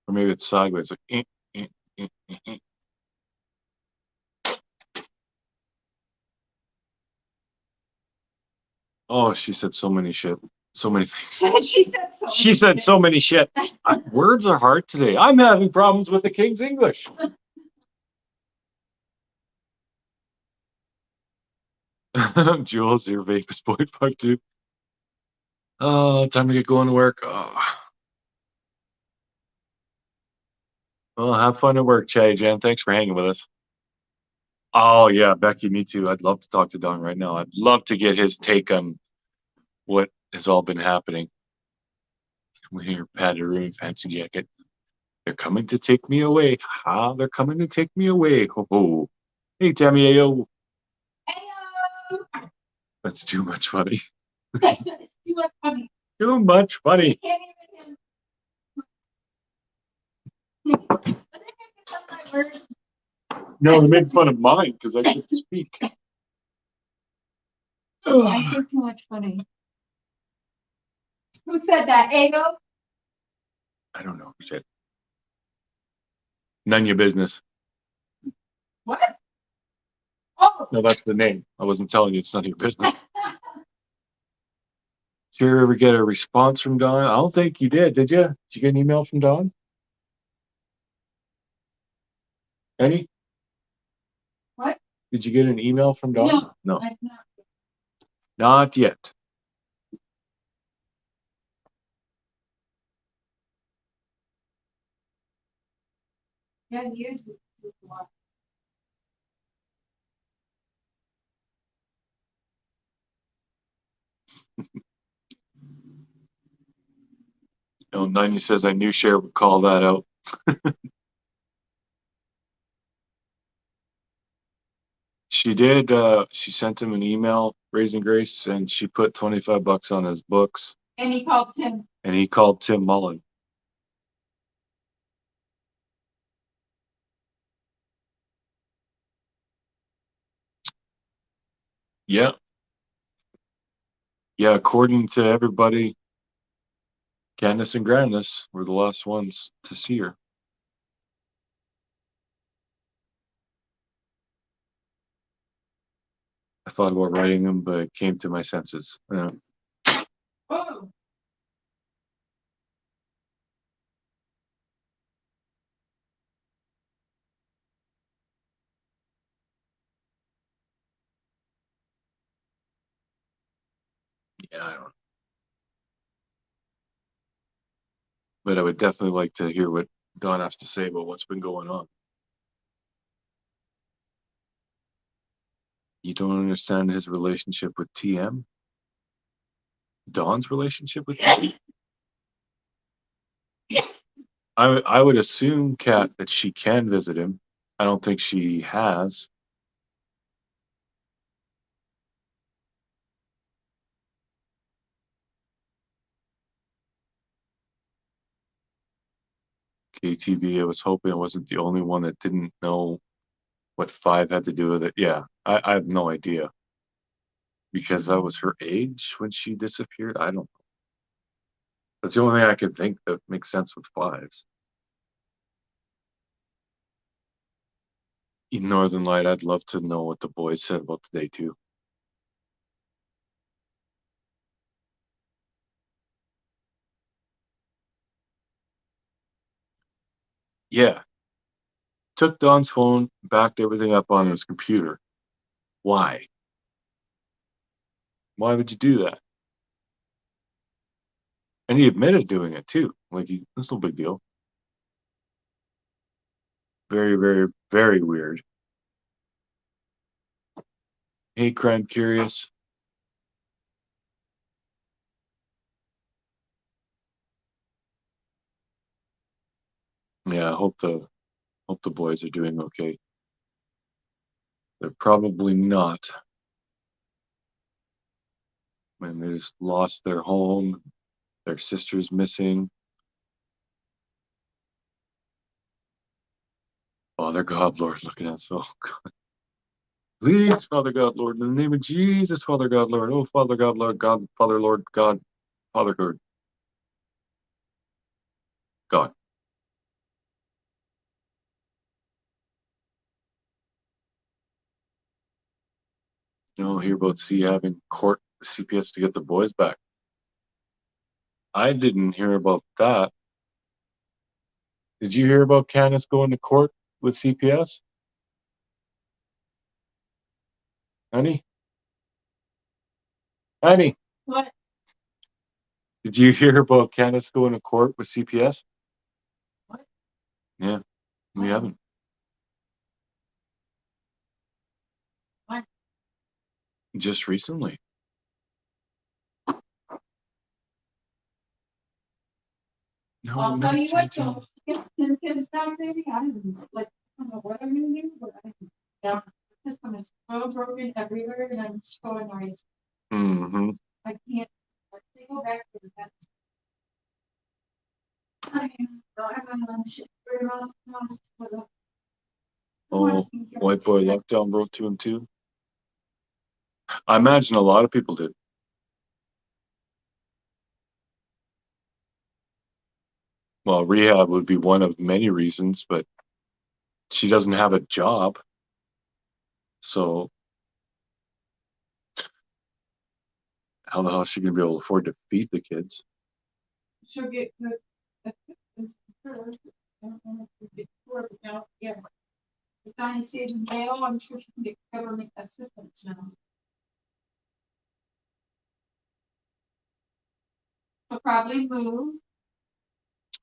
or maybe it's sideways. Like, eh, eh, eh, eh. Oh, she said so many shit, so many things. She said so many shit. Words are hard today. I'm having problems with the King's English. Jules, your vape is 0.5 too. Oh, time to get going to work. Oh. Well, have fun at work, Chad, Jen. Thanks for hanging with us. Oh yeah, Becky, me too. I'd love to talk to Don right now. I'd love to get his take on what has all been happening. We hear Patteroo fancy jacket. They're coming to take me away. Ha, they're coming to take me away. Ho ho. Hey Tammy Ayo. Heyo! That's too much funny. It's too much funny. Too much funny. Can't even. No, they make fun of mine because I couldn't speak. I say too much funny. Who said that? Ayo? I don't know. Shit. None of your business. What? Oh. No, that's the name. I wasn't telling you it's none of your business. Did you ever get a response from Don? I don't think you did. Did you? Did you get an email from Don? Any? What? Did you get an email from Don? No. Not yet. Yeah, he is. No, 90 says I knew Cher would call that out. She did. She sent him an email, Raising Grace, and she put $25 on his books. And he called Tim. And he called Tim Mullen. Yeah. Yeah, according to everybody, Candace and Grandis were the last ones to see her. I thought about writing them, but came to my senses. Oh. Yeah, I don't know. But I would definitely like to hear what Don has to say about what's been going on. You don't understand his relationship with TM? Dawn's relationship with TM? I would assume, Kat, that she can visit him. I don't think she has. KTV, I was hoping I wasn't the only one that didn't know what 5 had to do with it. Yeah, I have no idea. Because that was her age when she disappeared? I don't know. That's the only thing I could think that makes sense with 5s. In Northern Light, I'd love to know what the boys said about the day too. Yeah. Took Don's phone, backed everything up on his computer. Why? Why would you do that? And he admitted doing it too. Like, that's no big deal. Very, very, very weird. Hey, Crime Curious. Yeah, I hope the boys are doing okay. They're probably not. Man, they just lost their home. Their sister's missing. Father God, Lord, looking at us. Oh, God. Please, Father God, Lord, in the name of Jesus, Father God, Lord. Oh, Father God, Lord, God, Father, Lord, God, Father God, God. You know, hear about C having court CPS to get the boys back. I didn't hear about that. Did you hear about Candace going to court with CPS? Honey? Honey? What? Did you hear about Candace going to court with CPS? What? Yeah, we haven't. What? Just recently. No, I'll not tell you what, Tintin. though, get 10 kids down, baby. I don't know what I'm gonna do, but yeah, the system is so broken everywhere, and I'm so annoyed. Mm-hmm. I can't. They go back to the best. I am on shit very well. Oh, White Boy Lockdown broke 2 and 2. I imagine a lot of people did. Well, rehab would be one of many reasons, but she doesn't have a job. So how the hell is she going to be able to afford to feed the kids? She'll get good assistance for her. I don't know if she gets work now. Yeah. If Donnie stays in jail, I'm sure she can get government assistance now. She'll probably move.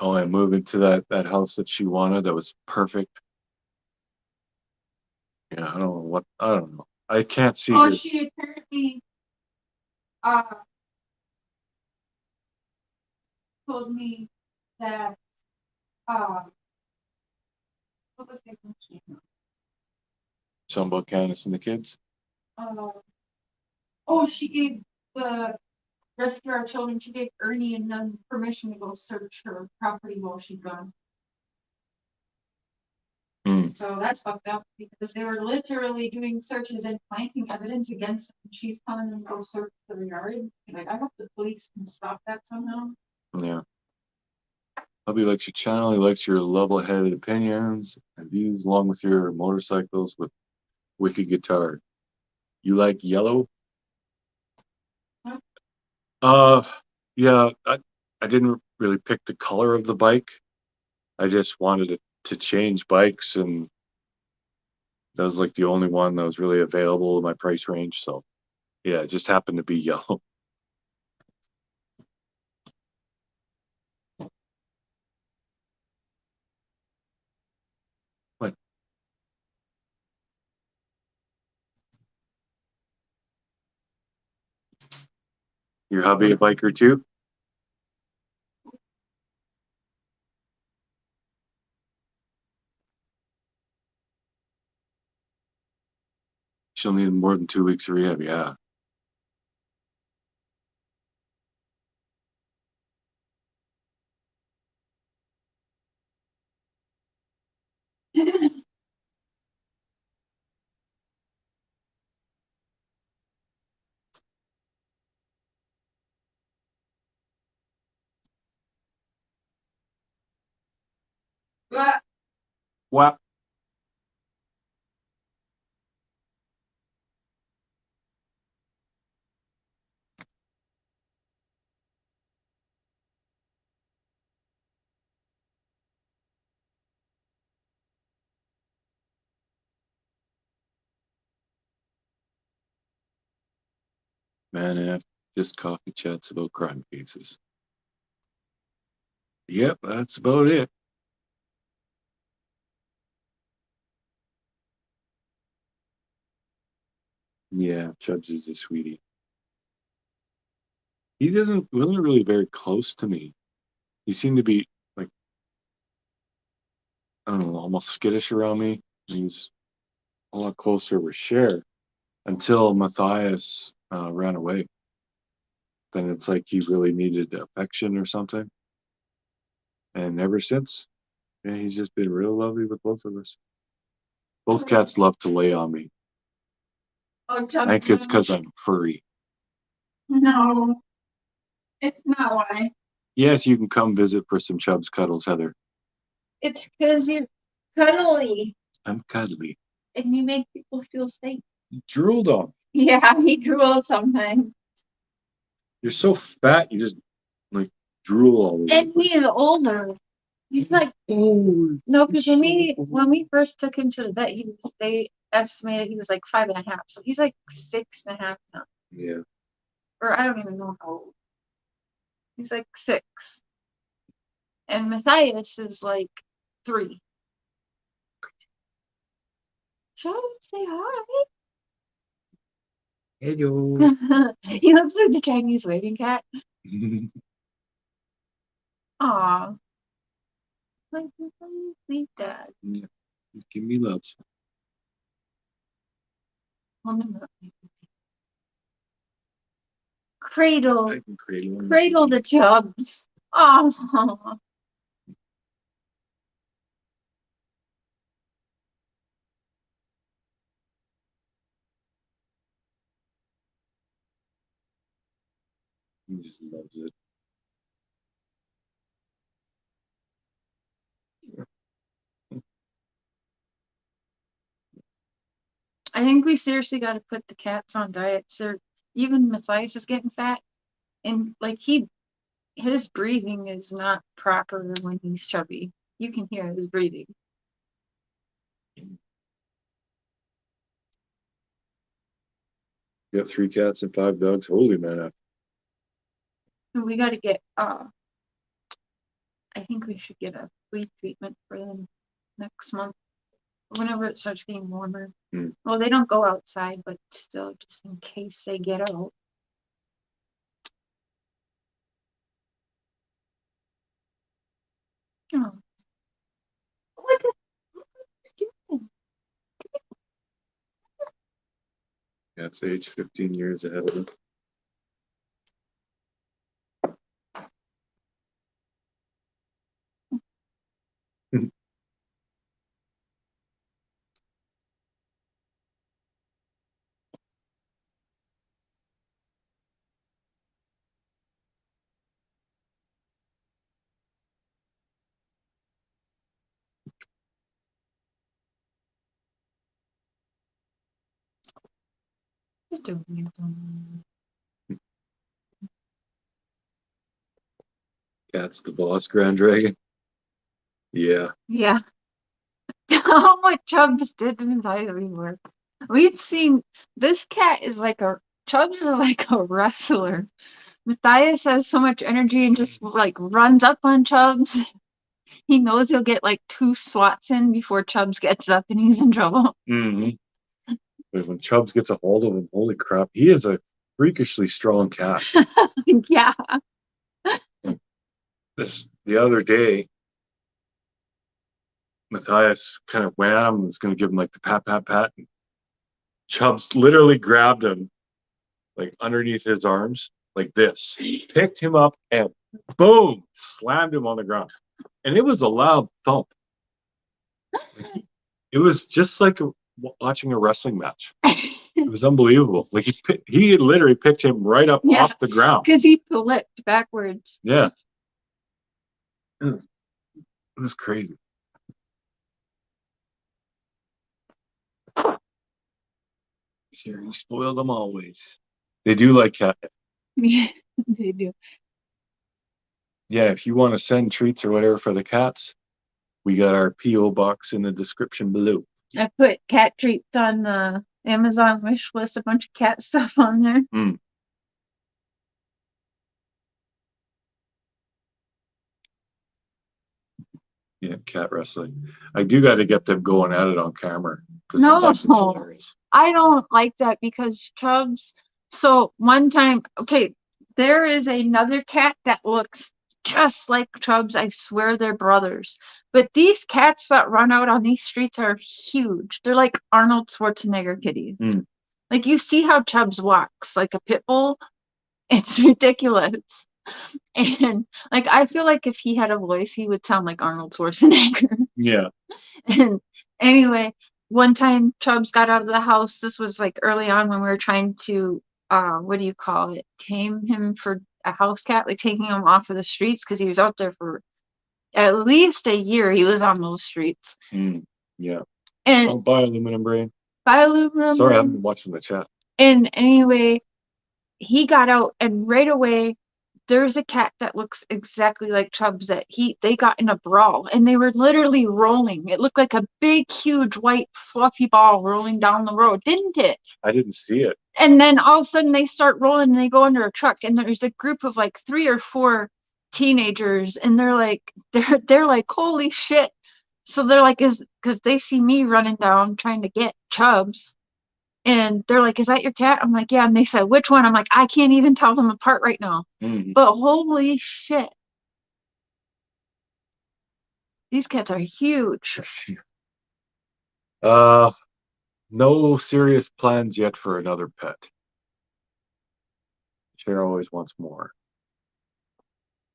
Oh, I move into that house that she wanted. That was perfect. Yeah, I don't know what. I don't know. I can't see Oh, her. she apparently uh told me that what was the Something about Candace and the kids. uh oh, she gave the rescue our children, she gave Ernie and them permission to go search her property while she's gone. Mm. So that's fucked up because they were literally doing searches and planting evidence against them. She's coming and go search the yard. Like, I hope the police can stop that somehow. Yeah. Hubby likes your channel. He likes your level-headed opinions and views, along with your motorcycles with wicked guitar. You like yellow? Huh? Uh, yeah. I didn't really pick the color of the bike. I just wanted to change bikes, and that was like the only one that was really available in my price range. So yeah, it just happened to be yellow. What? Your hubby a biker too? She'll need more than 2 weeks of rehab, yeah. But What? Man, F, just coffee chats about crime cases. Yep, that's about it. Yeah, Chubbs is a sweetie. He wasn't really very close to me. He seemed to be like, I don't know, almost skittish around me. He's a lot closer with Cher until Matthias ran away. Then it's like he really needed affection or something. And ever since, yeah, he's just been real lovely with both of us. Both cats love to lay on me. oh, I think it's because I'm furry. No, it's not why. Yes, you can come visit for some Chubbs cuddles, Heather. It's because you're cuddly I'm cuddly. and you make people feel safe. You drooled on. Yeah, he drools sometimes. You're so fat, you just like drool all over. And he's older. He's like, oh no, because when we first took him to the vet, they estimated he was like 5.5. So he's like 6.5 now. Yeah. Or I don't even know how old. He's like 6. And Matthias is like 3. Shall I say hi? Hello. He looks like the Chinese waving cat. Aw. Like sweet dad. Yeah. Just give me loves. Cradle. I can cradle. Cradle the Chubbs. Oh. He just loves it. I think we seriously got to put the cats on diets. Or even Matthias is getting fat, and like his breathing is not proper when he's chubby. You can hear his breathing. You got 3 cats and 5 dogs. Holy man. And we got to get. I think we should get a flea treatment for them next month, whenever it starts getting warmer. Well, they don't go outside, but still, just in case they get out. Oh. What is doing? Cat's age 15 years ahead of us. Cat's the boss, Grand Dragon. Yeah. Yeah. How much Chubbs did Matthias before? We've seen this cat is like Chubbs is like a wrestler. Matthias has so much energy and just like runs up on Chubbs. He knows he'll get like 2 swats in before Chubbs gets up and he's in trouble. Mm-hmm. But when Chubbs gets a hold of him, holy crap, he is a freakishly strong cat. Yeah. The other day, Matthias kind of went at him and was going to give him like the pat, pat, pat. And Chubbs literally grabbed him like underneath his arms, like this, picked him up and boom, slammed him on the ground. And it was a loud thump. It was just like watching a wrestling match. It was unbelievable. Like he literally picked him right up off the ground. Because he flipped backwards. Yeah. It was crazy. Sure, you spoil them always. They do like cat. Yeah, they do. Yeah, if you want to send treats or whatever for the cats, we got our P.O. box in the description below. I put cat treats on the Amazon wish list, a bunch of cat stuff on there. Yeah, cat wrestling. I do got to get them going at it on camera. No, I don't like that because Chubbs. So one time, okay, there is another cat that looks just like Chubbs. I swear they're brothers. But these cats that run out on these streets are huge. They're like Arnold Schwarzenegger kitties. Like you see how Chubbs walks, like a pit bull. It's ridiculous. And like I feel like if he had a voice, he would sound like Arnold Schwarzenegger. Yeah. And anyway, one time Chubbs got out of the house. This was like early on when we were trying to what do you call it? Tame him for a house cat, like taking him off of the streets because he was out there for at least a year. He was on those streets. Yeah. And buy aluminum brain. Buy aluminum. Sorry, I haven't been watching the chat. And anyway, he got out and right away there's a cat that looks exactly like Chubbs that they got in a brawl and they were literally rolling. It looked like a big, huge, white, fluffy ball rolling down the road, didn't it? I didn't see it. And then all of a sudden they start rolling and they go under a truck and there's a group of like 3 or 4 teenagers and they're like, holy shit. So they're like, because they see me running down trying to get Chubbs. And they're like, is that your cat? I'm like, yeah. And they said, which one? I'm like, I can't even tell them apart right now. But holy shit. These cats are huge. No serious plans yet for another pet. Cher always wants more.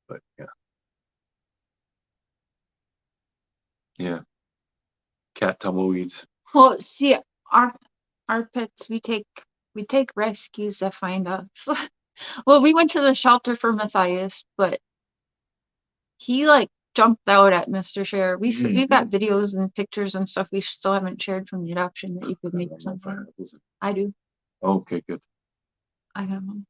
But yeah. Yeah. Cat tumbleweeds. Well, see, our pets, we take rescues that find us. Well, we went to the shelter for Matthias, but he like jumped out at Mr. Cher. We've got videos and pictures and stuff we still haven't shared from the adoption that you could make something. I do. Okay, good. I have them.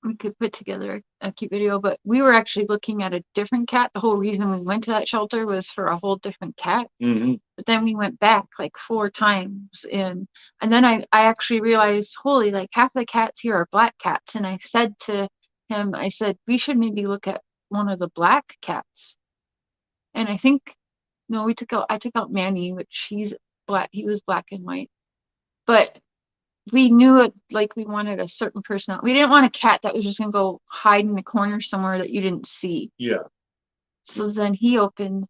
We could put together a cute video, but we were actually looking at a different cat. The whole reason we went to that shelter was for a whole different cat. But then we went back like 4 times and then I actually realized, holy, like half the cats here are black cats. And I said to him, I said, we should maybe look at one of the black cats. And I think, no, I took out Manny, which he's black. He was black and white. But we knew it, like we wanted a certain personality. We didn't want a cat that was just gonna go hide in the corner somewhere that you didn't see. Yeah. So then you opened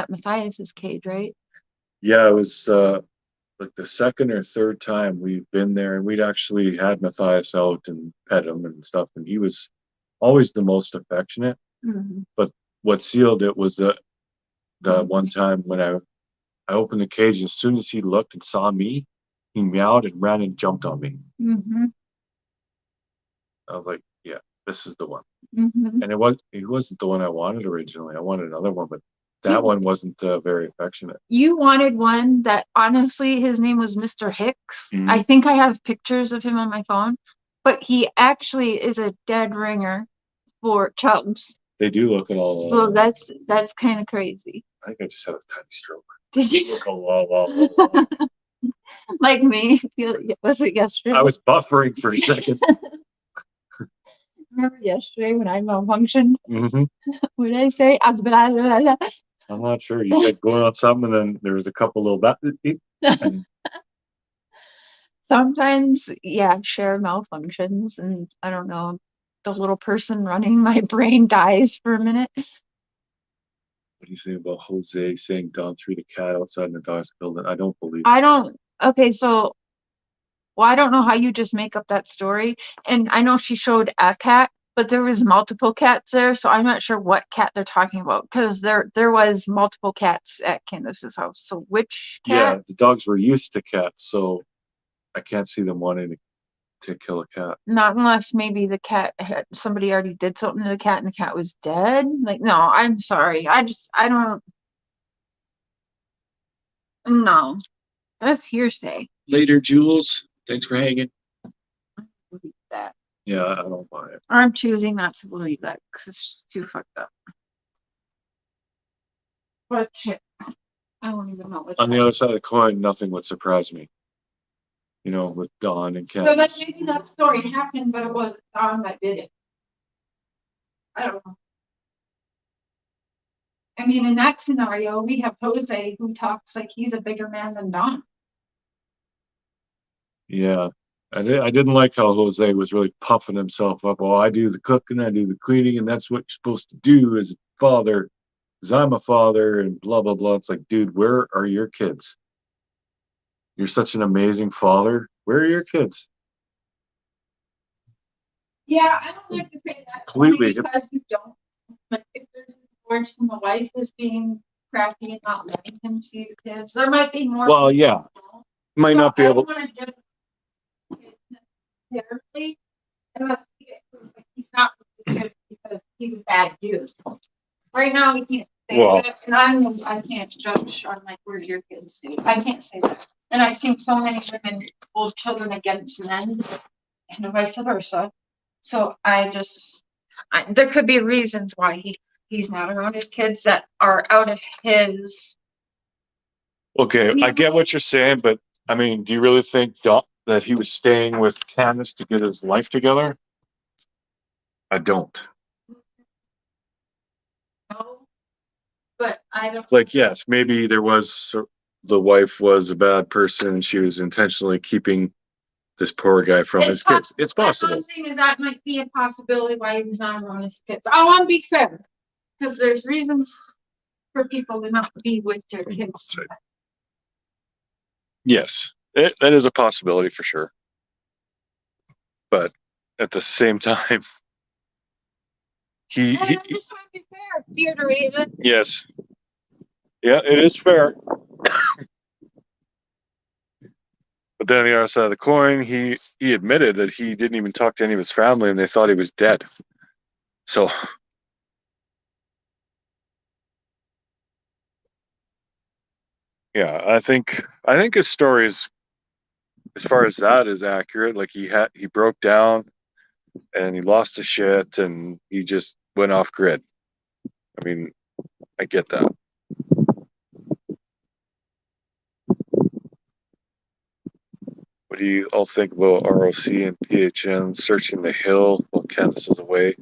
up Matthias's cage, right? Yeah, it was like the second or third time we've been there, and we'd actually had Matthias out and pet him and stuff, and he was always the most affectionate. But what sealed it was the one time when I opened the cage, and as soon as he looked and saw me, he meowed and ran and jumped on me. I was like, yeah, this is the one. And it wasn't the one I wanted originally. I wanted another one, but that one wasn't very affectionate. You wanted one that, honestly, his name was Mr. Hicks. I think I have pictures of him on my phone, but he actually is a dead ringer for Chubbs. They do look at all. So that's kind of crazy. I think I just had a tiny stroke. Did you? Look a lot. Like me. Was it yesterday? I was buffering for a second. Remember yesterday when I malfunctioned? What did I say? I'm not sure. You kept going on something, and then there was a couple little Sometimes, yeah, Cher malfunctions, and I don't know, the little person running my brain dies for a minute. What do you think about Jose saying Don threw the cat outside in the dog's building? I don't believe it. I don't, okay, so, well, I don't know how you just make up that story. And I know she showed a cat, but there was multiple cats there, so I'm not sure what cat they're talking about because there was multiple cats at Candace's house. So which Yeah, cat? the dogs were used to cats, so I can't see them wanting to kill a cat. Not unless maybe the cat had somebody already did something to the cat and the cat was dead. Like, no, I'm sorry. I don't no. That's hearsay. Later, Jules. Thanks for hanging. Believe that. Yeah, I don't buy it. I'm choosing not to believe that because it's just too fucked up. But shit, I don't even know what On the other side of the coin, nothing would surprise me. You know, with Dawn and so Candace. maybe that story happened, but it wasn't Don that did it. I don't know. I mean, in that scenario, we have Jose who talks like he's a bigger man than Don. Yeah. I didn't like how Jose was really puffing himself up. Oh, I do the cooking, I do the cleaning, and that's what you're supposed to do as a father, because I'm a father, and blah, blah, blah. It's like, dude, where are your kids? You're such an amazing father. Where are your kids? Yeah, I don't like to say that Completely. because you don't. But if there's a divorce and the wife is being crafty and not letting him see the kids, there might be more. Well, yeah. Might not be able. Carefully, unless he's not good because he's a bad dude. Right now, we can't say Well, that, and I can't judge on like where's your kids, dude. I can't say that. And I've seen so many women hold children against men, and vice versa. So there could be reasons why he's not around his kids that are out of his. okay, I get what you're saying, but I mean, do you really think that he was staying with Candace to get his life together? I don't. No, but I don't. Like, yes, maybe the wife was a bad person and she was intentionally keeping this poor guy from his kids. It's possible. What I'm saying is that might be a possibility why he's not around his kids. I want to be fair because there's reasons for people to not be with their kids. Yes, that is a possibility for sure. But at the same time, I'm just trying to be fair. Fear to reason. Yes. Yeah, it is fair. But then on the other side of the coin, he admitted that he didn't even talk to any of his family and they thought he was dead. So yeah, I think his story is, as far as that is accurate. Like he broke down and he lost his shit and he just went off grid. I mean, I get that. What do you all think about ROC and PHN searching the hill while Candace is away?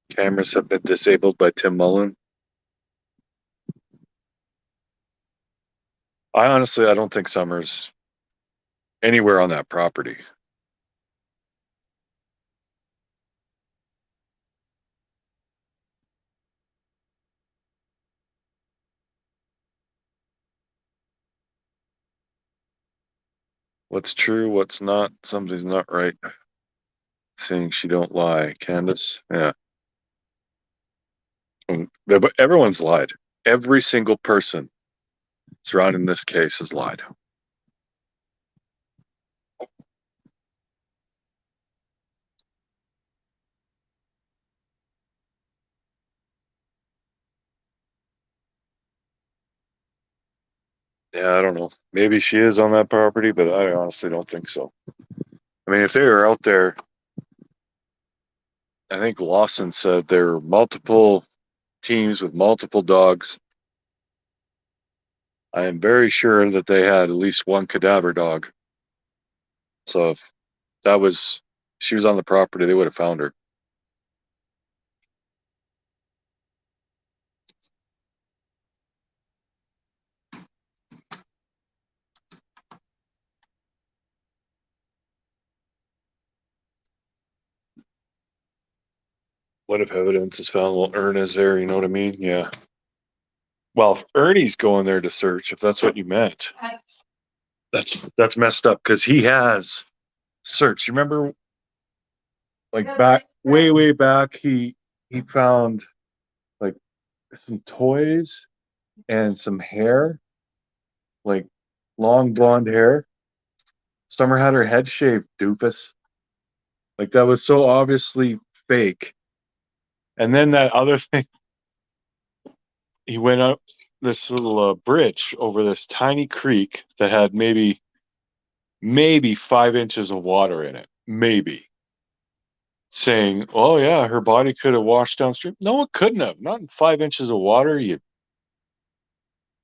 Cameras have been disabled by Tim Mullen. I don't think Summer's anywhere on that property. What's true, what's not, something's not right. Saying she don't lie. Candace, yeah. Everyone's lied. Every single person surrounding this case has lied. Yeah, I don't know. Maybe she is on that property, but I honestly don't think so. I mean, if they were out there, I think Lawson said there were multiple teams with multiple dogs. I am very sure that they had at least one cadaver dog. So if she was on the property, they would have found her. What if evidence is found? Well, Erna's there, you know what I mean? Yeah. Well, if Ernie's going there to search, if that's what you meant, that's messed up because he has searched. You remember, like back way back, he found like some toys and some hair, like long blonde hair. Summer had her head shaved, doofus. Like that was so obviously fake. And then that other thing, he went up this little bridge over this tiny creek that had maybe 5 inches of water in it, maybe. Saying, "Oh yeah, her body could have washed downstream." No, it couldn't have. Not in 5 inches of water, you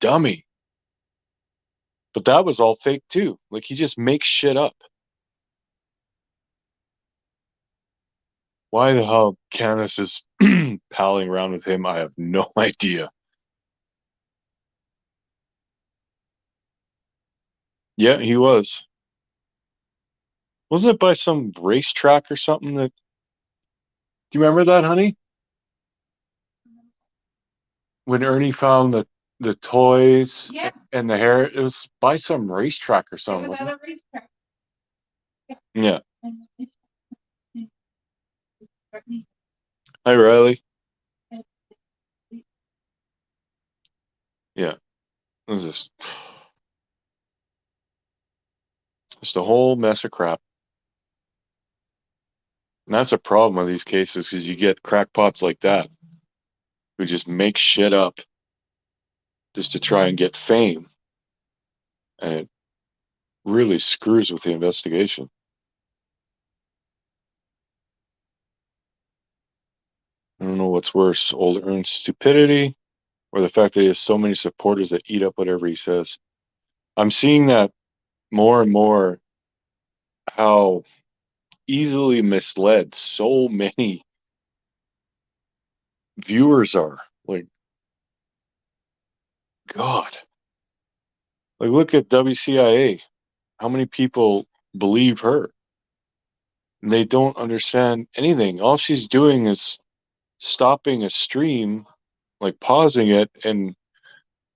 dummy. But that was all fake too. Like he just makes shit up. Why the hell Candace is palling around with him, I have no idea. Yeah, he was. Wasn't it by some racetrack or something that do you remember that, honey? When Ernie found the toys and the hair, it was by some racetrack or something, wasn't it? Yeah. Hi, Riley. Yeah. It was just a whole mess of crap. And that's a problem with these cases is you get crackpots like that who just make shit up just to try and get fame. And it really screws with the investigation. I don't know what's worse, old Ernst's stupidity or the fact that he has so many supporters that eat up whatever he says. I'm seeing that more and more how easily misled so many viewers are. Like, God. Like, look at WCIA. How many people believe her? And they don't understand anything. All she's doing is stopping a stream, like pausing it and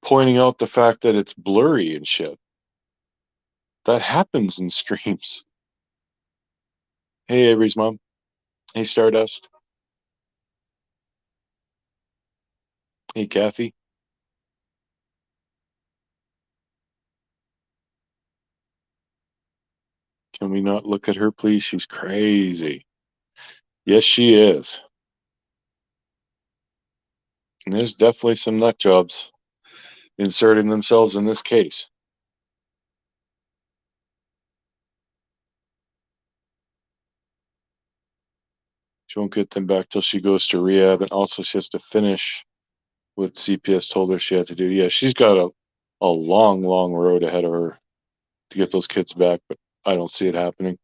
pointing out the fact that it's blurry and shit. That happens in streams. Hey, Avery's mom. Hey, Stardust. Hey, Kathy. Can we not look at her, please? She's crazy. Yes, she is. And there's definitely some nut jobs inserting themselves in this case. She won't get them back till she goes to rehab, and also she has to finish what CPS told her she had to do. Yeah, she's got a long road ahead of her to get those kids back, but I don't see it happening.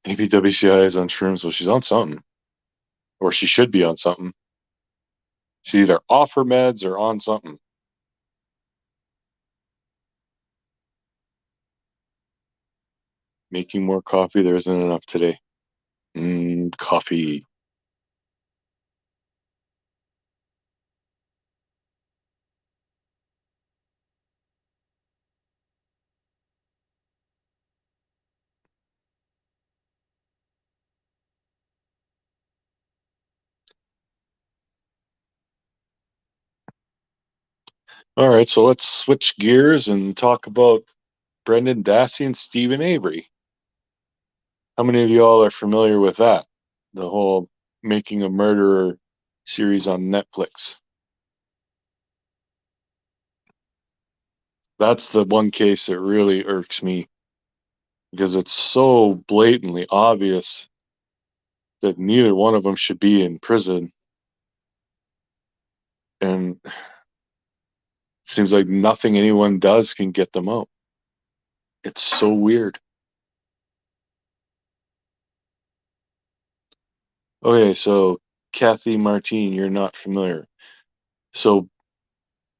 Maybe WCI is on shrooms. Well, she's on something, or she should be on something. She's either off her meds or on something. Making more coffee. There isn't enough today. Coffee. All right, so let's switch gears and talk about Brendan Dassey and Stephen Avery. How many of y'all are familiar with that? The whole Making a Murderer series on Netflix. That's the one case that really irks me because it's so blatantly obvious that neither one of them should be in prison. And it seems like nothing anyone does can get them out. It's so weird. Okay, so Kathy Martine, you're not familiar. So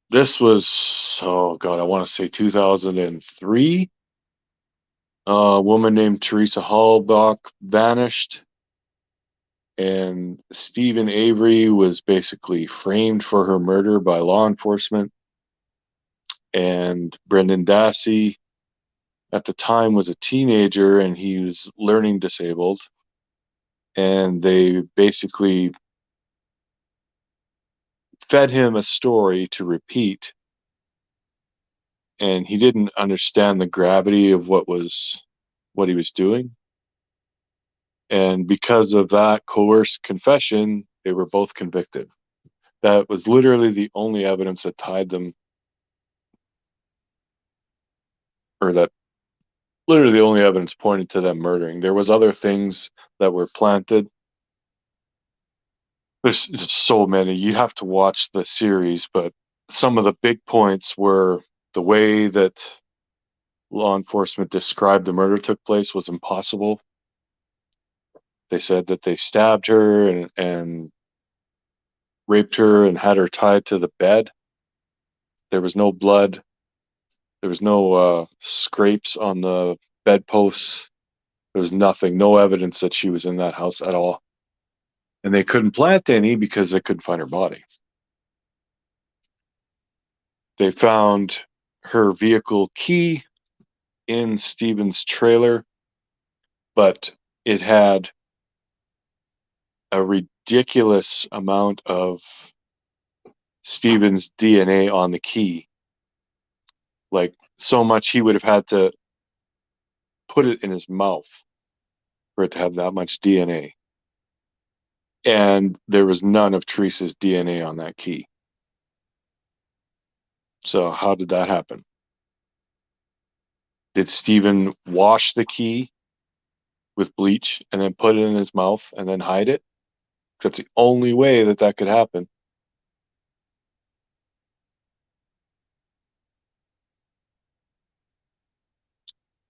This was, oh God, I want to say 2003. A woman named Teresa Hallbach vanished, and Stephen Avery was basically framed for her murder by law enforcement. And Brendan Dassey, at the time, was a teenager and he was learning disabled. And they basically fed him a story to repeat, and he didn't understand the gravity of what he was doing. And because of that coerced confession, they were both convicted. That was literally the only evidence that tied them, or that literally the only evidence pointed to them murdering. There was other things that were planted. There's so many. You have to watch the series, but some of the big points were the way that law enforcement described the murder took place was impossible. They said that they stabbed her and raped her and had her tied to the bed. There was no blood. There was no scrapes on the bedposts. There was nothing, no evidence that she was in that house at all. And they couldn't plant any because they couldn't find her body. They found her vehicle key in Stephen's trailer, but it had a ridiculous amount of Stephen's DNA on the key. Like, so much he would have had to put it in his mouth for it to have that much DNA. And there was none of Teresa's DNA on that key. So how did that happen? Did Stephen wash the key with bleach and then put it in his mouth and then hide it? That's the only way that that could happen.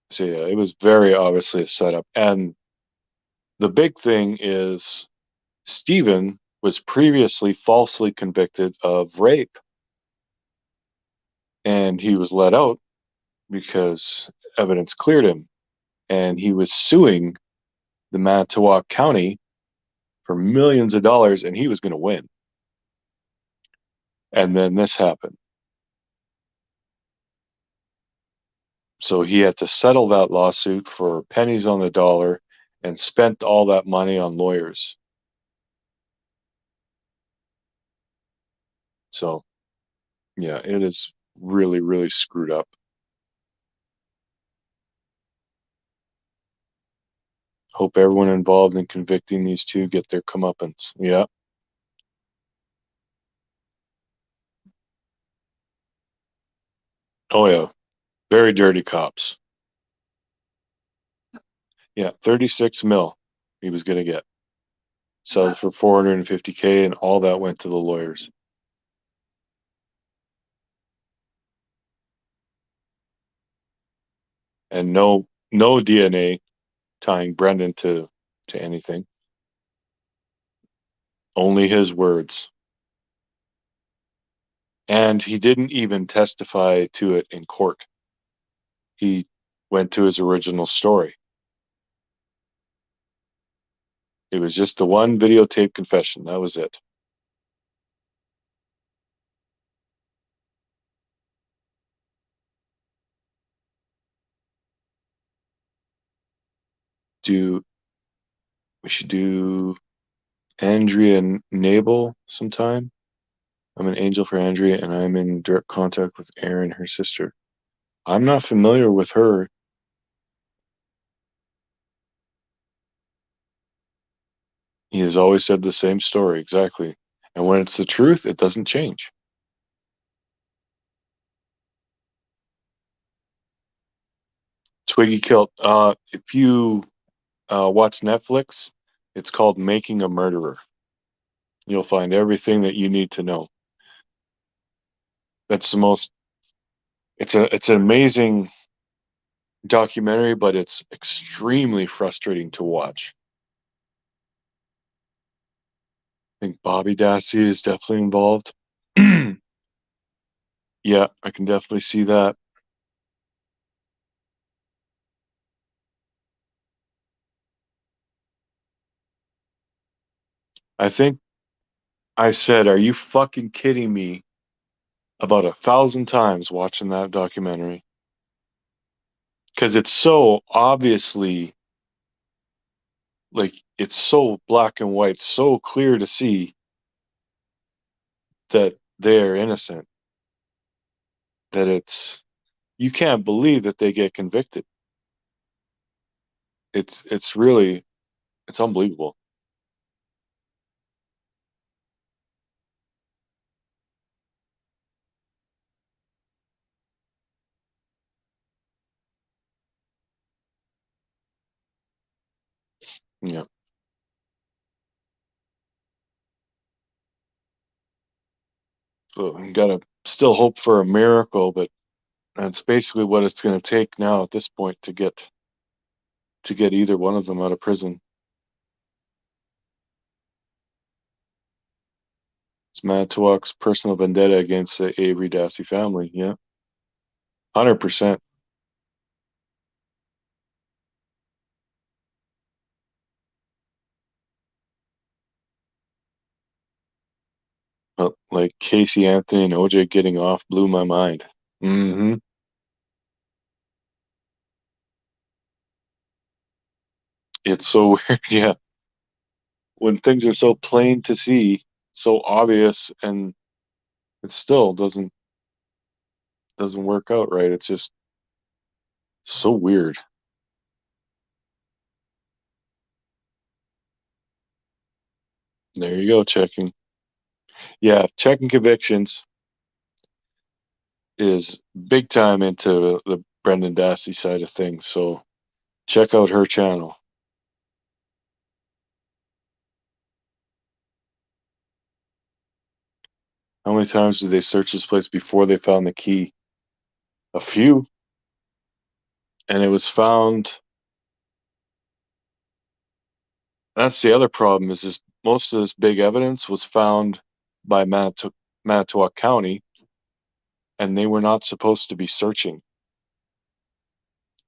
So yeah, it was very obviously a setup. And the big thing is Stephen was previously falsely convicted of rape, and he was let out because evidence cleared him. And he was suing the Manitowoc County for millions of dollars, and he was going to win. And then this happened. So he had to settle that lawsuit for pennies on the dollar and spent all that money on lawyers. So, yeah, it is really, really screwed up. Hope everyone involved in convicting these two get their comeuppance. Yeah. Oh, yeah. Very dirty cops. Yeah. 36 mil he was going to get. Sells for 450K, and all that went to the lawyers. And no DNA tying Brendan to anything. Only his words. And he didn't even testify to it in court. He went to his original story. It was just the one videotape confession. That was it. Do we should do Andrea and Nabel sometime? I'm an angel for Andrea, and I'm in direct contact with Erin, her sister. I'm not familiar with her. He has always said the same story, exactly. And when it's the truth, it doesn't change. Twiggy Kilt. If you watch Netflix, it's called Making a Murderer. You'll find everything that you need to know. That's the most. It's an amazing documentary, but it's extremely frustrating to watch. I think Bobby Dassey is definitely involved. Yeah, I can definitely see that. I think I said, "Are you fucking kidding me?" about 1,000 times watching that documentary because it's so obviously like it's so black and white, so clear to see that they're innocent, that it's you can't believe that they get convicted. It's really it's unbelievable. Yeah. So you gotta still hope for a miracle, but that's basically what it's gonna take now at this point to get either one of them out of prison. It's Manitowoc's personal vendetta against the Avery Dassey family. Yeah, 100%. But like Casey Anthony and OJ getting off blew my mind. Hmm. It's so weird. Yeah, when things are so plain to see, so obvious, and it still doesn't work out right. It's just so weird. There you go, checking. Yeah, checking convictions is big time into the Brendan Dassey side of things. So check out her channel. How many times did they search this place before they found the key? A few, and it was found. That's the other problem is this most of this big evidence was found by Manitowoc County, and they were not supposed to be searching.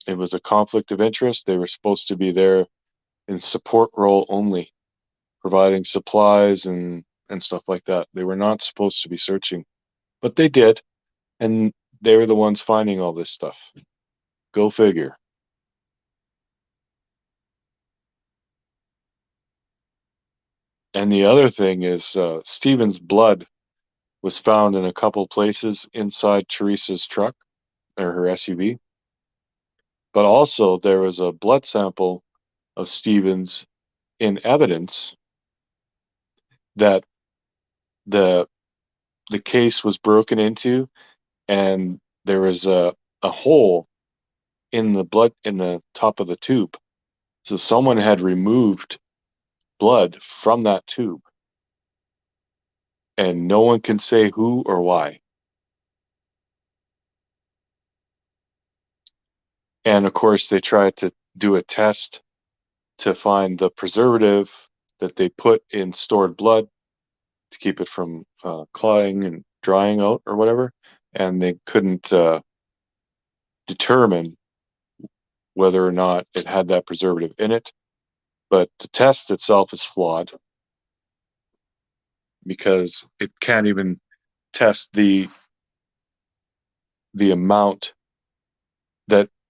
It was a conflict of interest. They were supposed to be there in support role only, providing supplies and stuff like that. They were not supposed to be searching, but they did, and they were the ones finding all this stuff. Go figure. And the other thing is, Stephen's blood was found in a couple places inside Teresa's truck or her SUV, but also there was a blood sample of Stephen's in evidence that the the case was broken into, and there was a hole in the blood in the top of the tube. So someone had removed blood from that tube, and no one can say who or why. And of course, they tried to do a test to find the preservative that they put in stored blood to keep it from clotting and drying out or whatever, and they couldn't determine whether or not it had that preservative in it. But the test itself is flawed because it can't even test the amount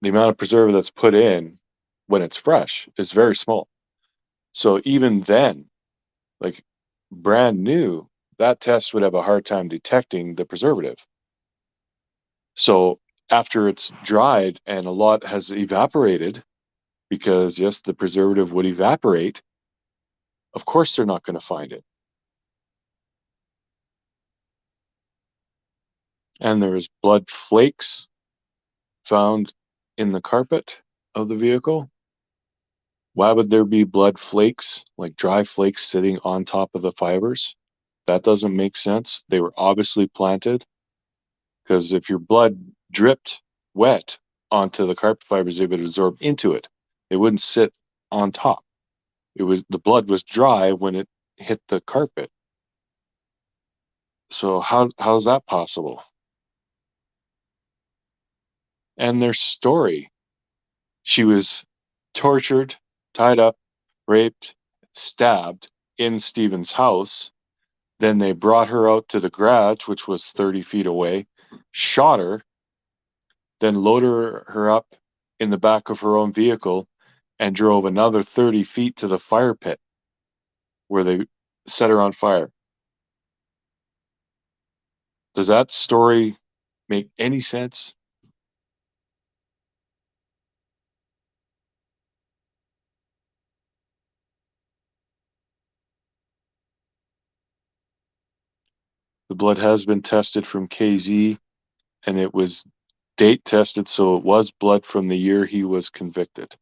the amount of preservative that's put in when it's fresh is very small. So even then, like brand new, that test would have a hard time detecting the preservative. So after it's dried and a lot has evaporated, because yes, the preservative would evaporate, of course they're not going to find it. And there was blood flakes found in the carpet of the vehicle. Why would there be blood flakes, like dry flakes sitting on top of the fibers? That doesn't make sense. They were obviously planted because if your blood dripped wet onto the carpet fibers, they would absorb into it. They wouldn't sit on top. It was the blood was dry when it hit the carpet. So how's that possible? and their story. She was tortured, tied up, raped, stabbed in Stephen's house. Then they brought her out to the garage, which was 30 feet away, shot her, then loaded her up in the back of her own vehicle and drove another 30 feet to the fire pit where they set her on fire. Does that story make any sense? The blood has been tested from KZ, and it was date tested, so it was blood from the year he was convicted.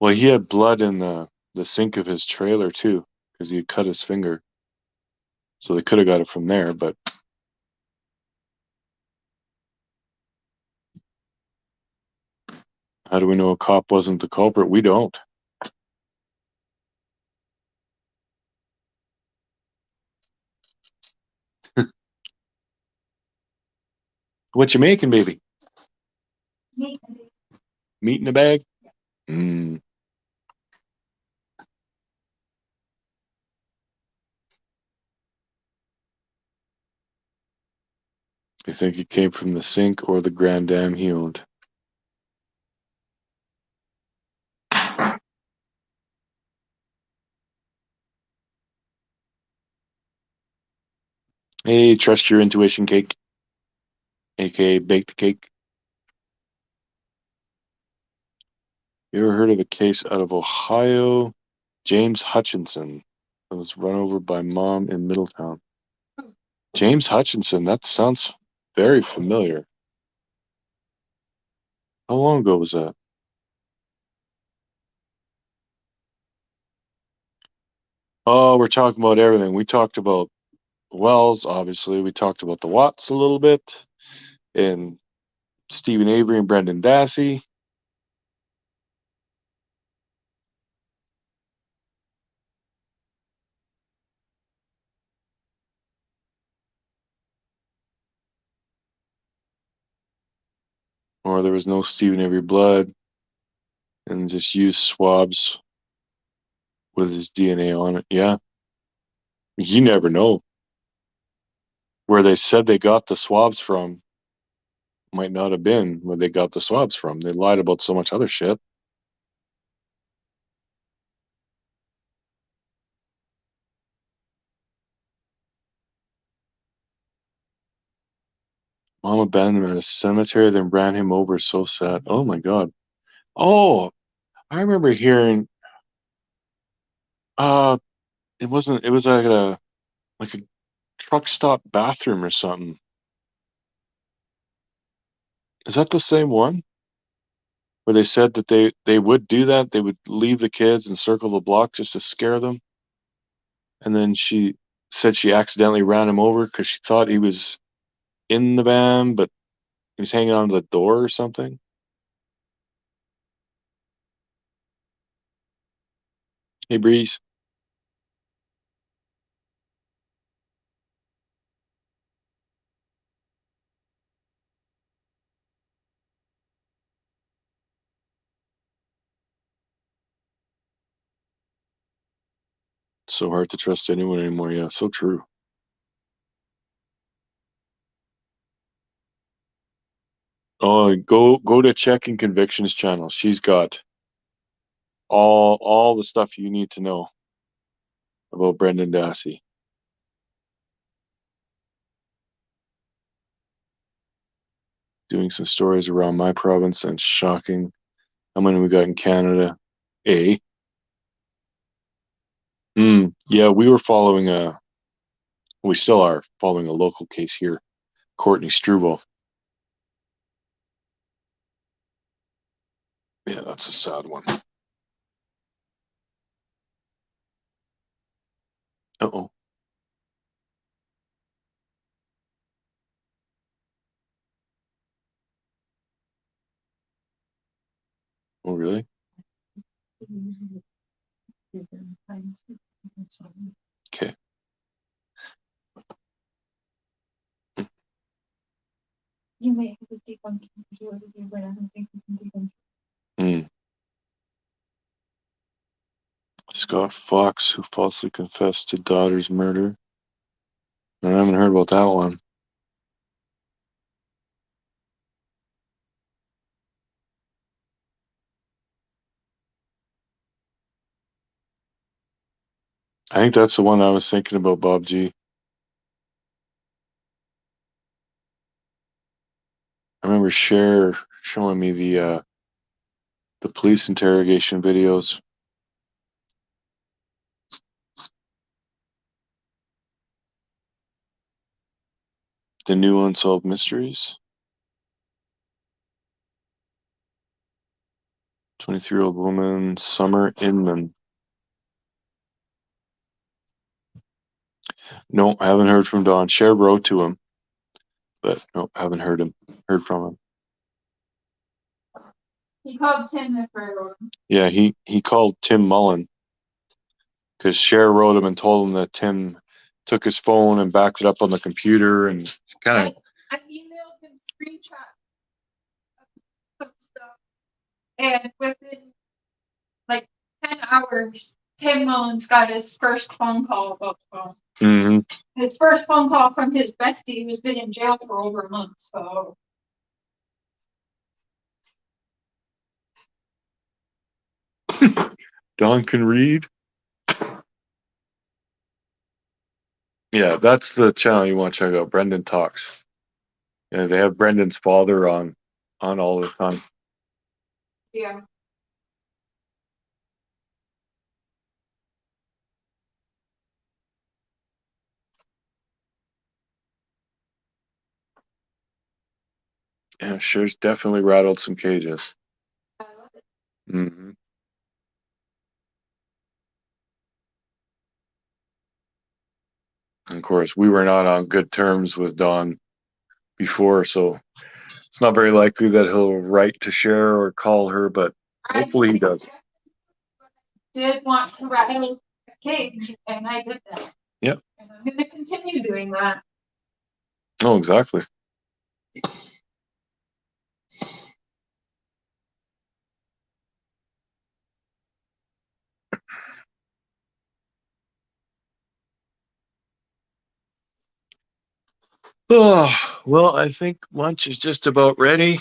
Well, he had blood in the sink of his trailer too, because he had cut his finger. So they could have got it from there, but how do we know a cop wasn't the culprit? We don't. What you making, baby? Meat in a bag? Mm. I think it came from the sink or the Grand Dam he owned. Hey, trust your intuition, cake, aka baked cake. You ever heard of a case out of Ohio? James Hutchinson was run over by mom in Middletown. James Hutchinson, that sounds very familiar. How long ago was that? Oh, we're talking about everything. We talked about Wells, obviously. We talked about the Watts a little bit, and Stephen Avery and Brendan Dassey. Or there was no Stephen Avery blood, and just used swabs with his DNA on it. Yeah, you never know. Where they said they got the swabs from might not have been where they got the swabs from. They lied about so much other shit. Mom abandoned him at a cemetery, then ran him over. So sad. Oh my god. Oh, I remember hearing. Uh, it wasn't. It was like a truck stop bathroom or something. Is that the same one where they said that they would do that? They would leave the kids and circle the block just to scare them, and then she said she accidentally ran him over because she thought he was in the van, but he was hanging onto the door or something. Hey, Breeze. So hard to trust anyone anymore. Yeah, so true. Oh, go to Checking Convictions channel. She's got all the stuff you need to know about Brendan Dassey. Doing some stories around my province and shocking how many we got in Canada. A. Yeah, we still are following a local case here, Courtney Struble. Yeah, that's a sad one. Uh-oh. Oh, really? Okay. but I don't think we can do them. Scott Fox, who falsely confessed to daughter's murder. I haven't heard about that one. I think that's the one I was thinking about, Bob G. I remember Cher showing me the police interrogation videos. The new unsolved mysteries. 23-year-old woman, Summer Inman. No, I haven't heard from Don. Cher wrote to him, but no, I haven't heard from him. He called Tim at Prairie. Yeah, he called Tim Mullen because Cher wrote him and told him that Tim took his phone and backed it up on the computer and kind of. I emailed him screenshots of some stuff, and within like 10 hours, Tim Mullins got his first phone call about the phone. Mm-hmm. His first phone call from his bestie, who's been in jail for over a month. So. Don can read. Yeah, that's the channel you want to check out. Brendan Talks. Yeah, they have Brendan's father on all the time. Yeah. Yeah, Cher's definitely rattled some cages. I love it. Mm-hmm. Of course, we were not on good terms with Don before, so it's not very likely that he'll write to Cher or call her, but hopefully he does. Did want to rattle a cage, and I did that. Yep. And I'm going to continue doing that. Oh, exactly. Oh, well, I think lunch is just about ready.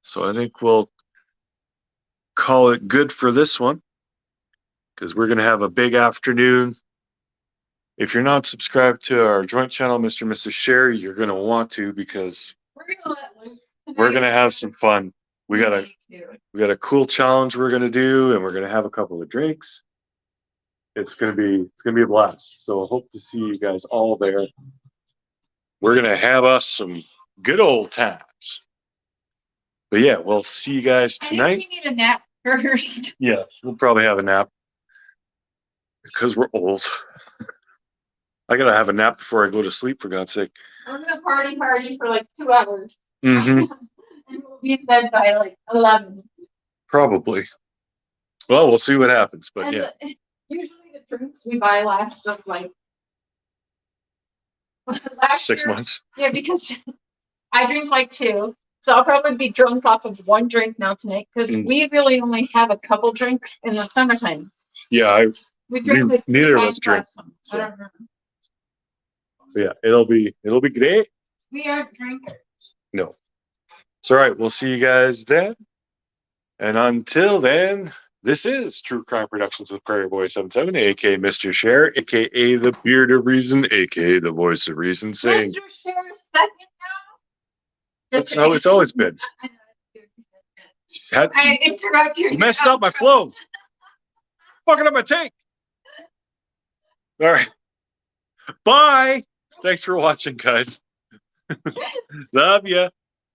So I think we'll call it good for this one because we're going to have a big afternoon. If you're not subscribed to our joint channel, Mr. and Mrs. Cher, you're going to want to because we're going to have some fun. We got a cool challenge we're going to do, and we're going to have a couple of drinks. It's going to be a blast. So I hope to see you guys all there. We're going to have us some good old times. But yeah, we'll see you guys tonight. I think we need a nap first. Yeah, we'll probably have a nap because we're old. I gotta have a nap before I go to sleep, for God's sake. We're gonna party for like 2 hours. Mm-hmm. And we'll be in bed by like 11. Probably. Well, we'll see what happens, but yeah. Usually the drinks we buy last us like 6 months. Yeah, because I drink like 2. So I'll probably be drunk off of 1 drink now tonight because we really only have a couple drinks in the summertime. Yeah, we drink like neither of us drink. So. I don't know. Yeah, it'll be great. We aren't drinkers. No. It's all right. We'll see you guys then. And until then, this is True Crime Productions with Prairie Boy 77, aka Mr. Cher, aka the Beard of Reason, aka the Voice of Reason, saying. Mr. Cher's second now. That's how it's always been. I interrupt you. You messed up my flow. Fucking up my take. All right. Bye. Thanks for watching, guys. Love ya.